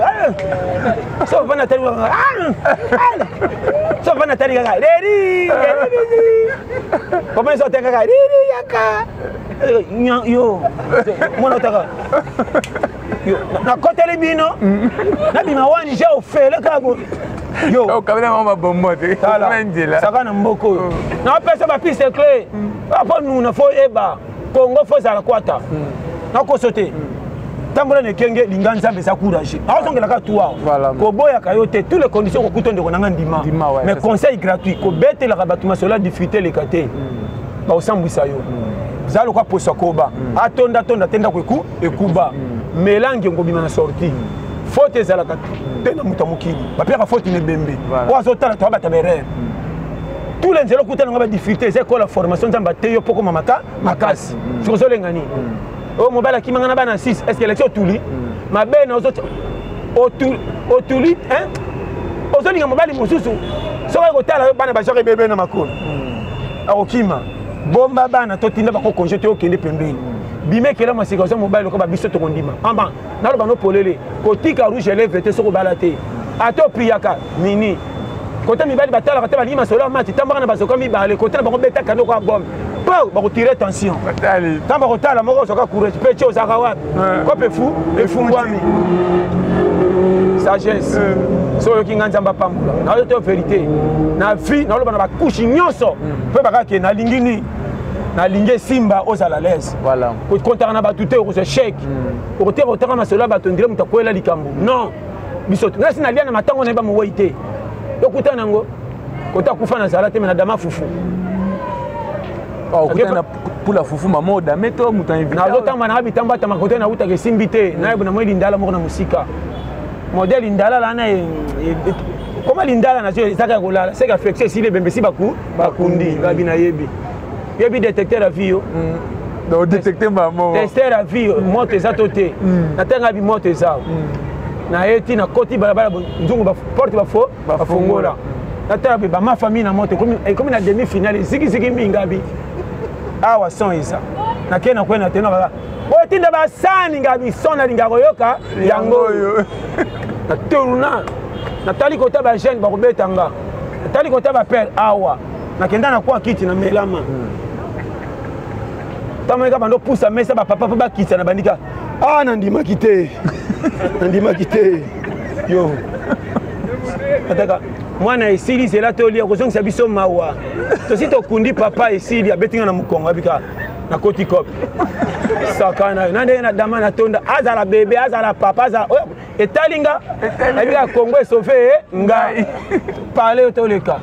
A: so bana tari so bana tari ga reri ko bana so tenga ga reri yaka yo mona taka yo na kotele bino na bima wani je ofele ka go yo
B: kabila mama bombote
A: menjela sakana mboko na pesa ba piste clé apo nous na fo eba Congo fo za la kwata nakosote tambola nekenge linga nzambe za courage azongelaka toi koboyaka yo te toutes les conditions kokuta ndeko nanga ndima mais conseil gratuit kobetelaka bato masola difficulté leka te baosambwisa yo zalo kwa posa koba atonda tenda kweku ekuba melange ngobima na sortie faute ezalaka te na muta mokili bapeka faute nebembe po azotala to bata berere tous les nzela okuta nanga ba difficulté ezekola formation nzamba te yo poko mamaka makasi sokozolenga nini o mobile akimanga na bana 6 est-ce que élection tuli mabena ozoto otuli hein ozolinga mobile mosusu soka kotala bana bashaka bebe na makolo akokima bomba bana totinda bako conjeté okende pembeni bimekela masika mobile ko babiso to kondima amba nalo bano polele kotika rouge lèvre te soko balate ato priaka nini côté mibali batala kata bali masolo mati tambaka na basoka mibale côté na bango beta kano ko bombe po bako tirer tension tamba kotala moko soka courage peche ozaka wapi kope fu efungwami sagesse so yo kinga nzamba pambula na yo to vérité na vie na loba na bakushi nyonso pe bakake na lingini na linge simba ozala l'aise voilà ko kontaka na batute ko se chèque ko te otaka masolo bato ndire mutakwela likambo non biso ngasi na lia na matango na ba mo waite yo kutana ngo kota kufa na zala te na dama fufu
B: okutana pula fufu mamoda meto muta invité
A: na zotamba na bitamba ta makote na uta ke simbite na yebo na mweli ndala moko na musika modèle indala la na comment l'indala na zo saka kolala c'est que flexion si les bembesi bakundi babina yebi yebi détecteur à vie
B: donc détecter maman
A: tester à vie moto za toté na tanga bi moto za na eti na koti balabala nzungu ba porte ba fo ba fongola na tabe ba ma famille na moto comme na demi finale zigi mingabi awa son isa na kena kwena tena ba otinda ba sani ngabi sona lingako yoka yango yo na tourna na tali kota ba jeune ba kobetanga na tali kota ba père awa na kenda na kwa kiti na melama tameka bando poussa mesa ba papa ba kitsa na bandika nandima kite yo ataka mwana esili zela tolia kozongisa biso mawa tosi tokundi papa esili abetinga na mukongo abika na koti kopi sakana nande na dama na tonda azala bebe azala papa azala etalinga abika Kongo sauvé ngai parler toleka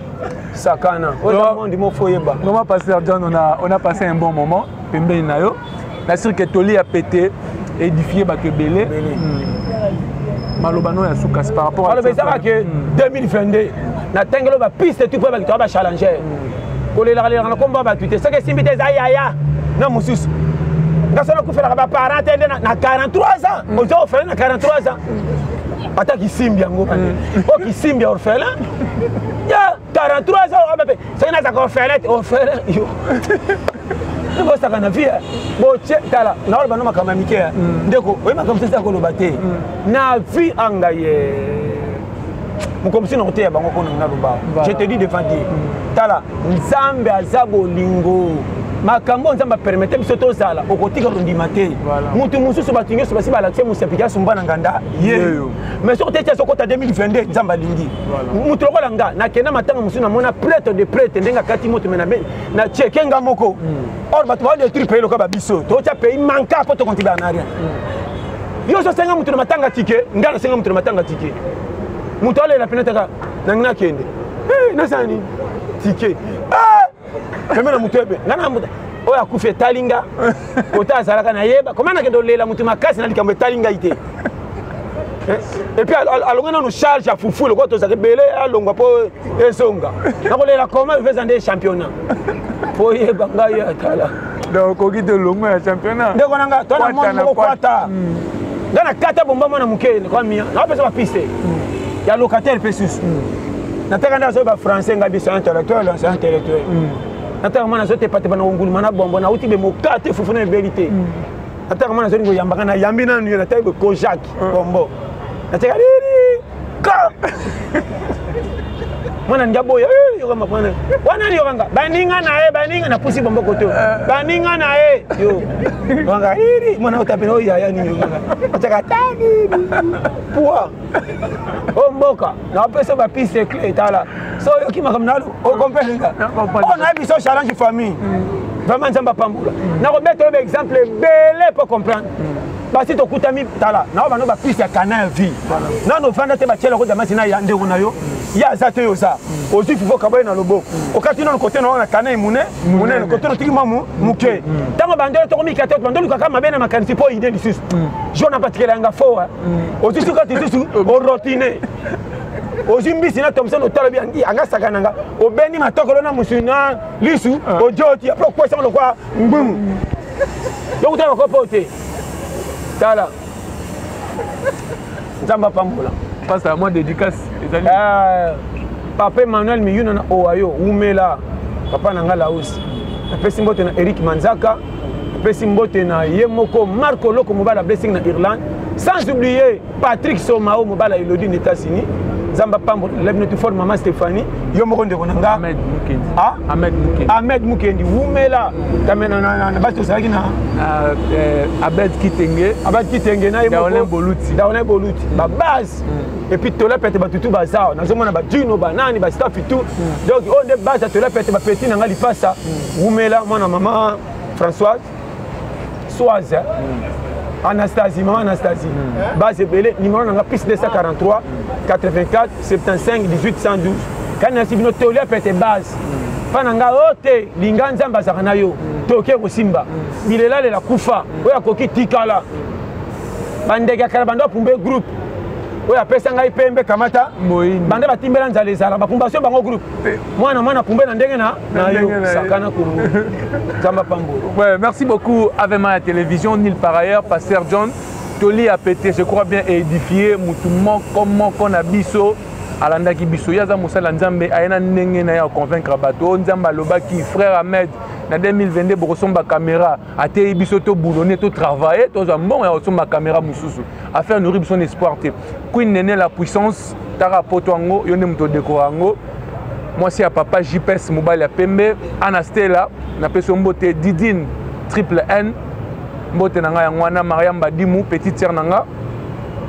A: sakana oza monde mo foyeba.
B: Comment pasteur John on a passé un bon moment pembeni na yo la sur que toli a pété édifié bakebele malobano ya soukas par rapport à
A: alors ça que 2022 na tengelo ba piste tout pour ba challenger kolela na komba ba tuite c'est que simbite za yaya na mususu ngasala kufela ba parent tende na 43 ans ozo ofela na 43 ans ata kisimbi yango o kisimbi orphelin ya 43 ans abape c'est na za orphelin yo bo saka na vie bo tala na wala banoma kama mikea ndeko oyema kama sasa ko lobate na vie angaye mukomisi na koteya bango ko na loba je te dis devant Dieu tala nzambe azabo lingo makambo nzamba permettre biso tozala okotika rondima te mutu mususu batinge so basi balakse musapika sumba na nganda yeyo mais so te so kota 2022 nzamba lingi mutu lokola nga na kena matanga musu na mona prêtre de prêtre ndenga kati moto mena na chekenga moko or batu ba de tripe loka ba biso to cha pays manka poto kontiba na rien yo so senga mutu na matanga tike ngana senga mutu na matanga tike mutu ale la penetaka na ngina kende nasani tike kama na mutebe ngana muta oya kufe talinga kota azalaka na yeba komana kendo lela mutu makasi na likambo talinga ite et puis alonga no charge à fufu le ko to zakebele alongwa po esonga nakolela koma ifeza nde championnat po yeba ngaya tala
B: donc okite longo ya championnat
A: ndeko nanga tona mo kwata ngana kata bomba mwana mukene kwa mia na pesa ba piste ya locataire pesus nataka ndazo ba français ngabi c'est intellectuel nataka mwana zote pate bana ngulu mana bombo na utibe mokate fufu na vérité nataka mwana zote ngoyamba na yambi na nyo nataka be kojak bombo nataka riri ka mwana ngabo yo kama mwana wana ni yanga baninga na pusi bombo koto baninga na yo wanga riri mwana utape no ya ni yanga nataka tagi poa mboka na pesa ba piste clé tala so yo ki makamnalo o comprendre on a biso challenge famille vraiment nzamba pambula na ko mettre un exemple belé pour comprendre basi to kutami tala na ba no ba piste ya canal vie na no vanda te ba tshela ko da masina ya ndeko na yo ya zate yo za ozi fuko kaboy na loboko okati no côté na canal mune no côté no tiki mamu muke tango bandelo to ko mikate bandelo ka kama bena makanisi po ide lisusu jona patikela nga fo ozi suka tisusu o rotine ozi mbisi na Thompson otalo bi anga sakananga obeni matokolo na musuna lisu ojoti apro kwesa lo kwa ngum donc tu vas poter tala nzamba pambula
B: passe à moi dédicace
A: papa Emmanuel Miyuna na Owayo umela papa nanga Laos apesi mbote na Eric Manzaka apesi mbote na Yemoko Marco Loko mobala blessing na Irlande sans oublier Patrick Somao mobala Elodie aux États-Unis Zamba Pambo lebne tu forme maman Stéphanie yo moko ndeko nanga
B: Ahmed Mukendi
A: Ahmed Mukendi wumela kamena na bato saki na
B: Abed Kitenge na
A: Daolin Boluti ba base et puis tola pete batutu bazao nazomona ba Juno banani ba staff tout donc on de base tola pete ba petit nanga lipasa wumela mwana mama Françoise Soise Anastasie, maman Anastasie. Base belé, numéro dans la piste 243 84 75 18 112. Quand on a suivi notre théorie, peut être base. Pananga ote, linganza mbazakana yo, toke Simba. Il est là, la kufa, oya koki tikala. Bandega karabando pumbe groupe. Oya pesa ngai pembe kamata. Bande batimbela nzale zala, bapumbasyo bango groupe. Mwana pumbe na ndenge na yo, sakana kumu. Zamba Pambo.
B: Ouais, merci beaucoup Avema à télévision, Nil par ailleurs, Pasteur John. Toli a pété, je crois bien édifié, moutoumon, comment qu'on a biso. Alandaki biso yaza musala nzambe ayena ndenge na ya convaincre bato nzamba lobaki frère Ahmed na 2022 bokosomba caméra ate biso to boulonner to travailler to bon ya osomba caméra mususu affaire nourrir son espoir te Queen Nene la puissance tara potongo yone muto dekorango moi c'est à papa JPS mobile ya pembe Anastela na peso mbote Didine triple N mbote nanga ya ngwana Mariam Badimu petite sœur nanga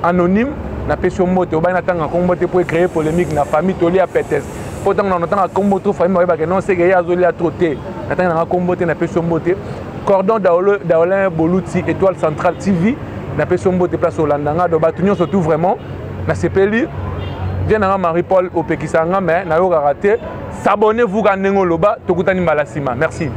B: anonyme na peso mbote obana tanga kombote pour créer polémique na famille toli a petes pourtant on entend komboto famille ba que non c'est que ya zoli a troté na tanga na kombote na peso mbote cordon Daolin Boluti étoile centrale TV na peso mbote place Olandanga do batunyo surtout vraiment na sepeli vient na Marie-Paul Opekisanga mais na yo raté s'abonnez-vous ga nengo loba tokutani malasima merci.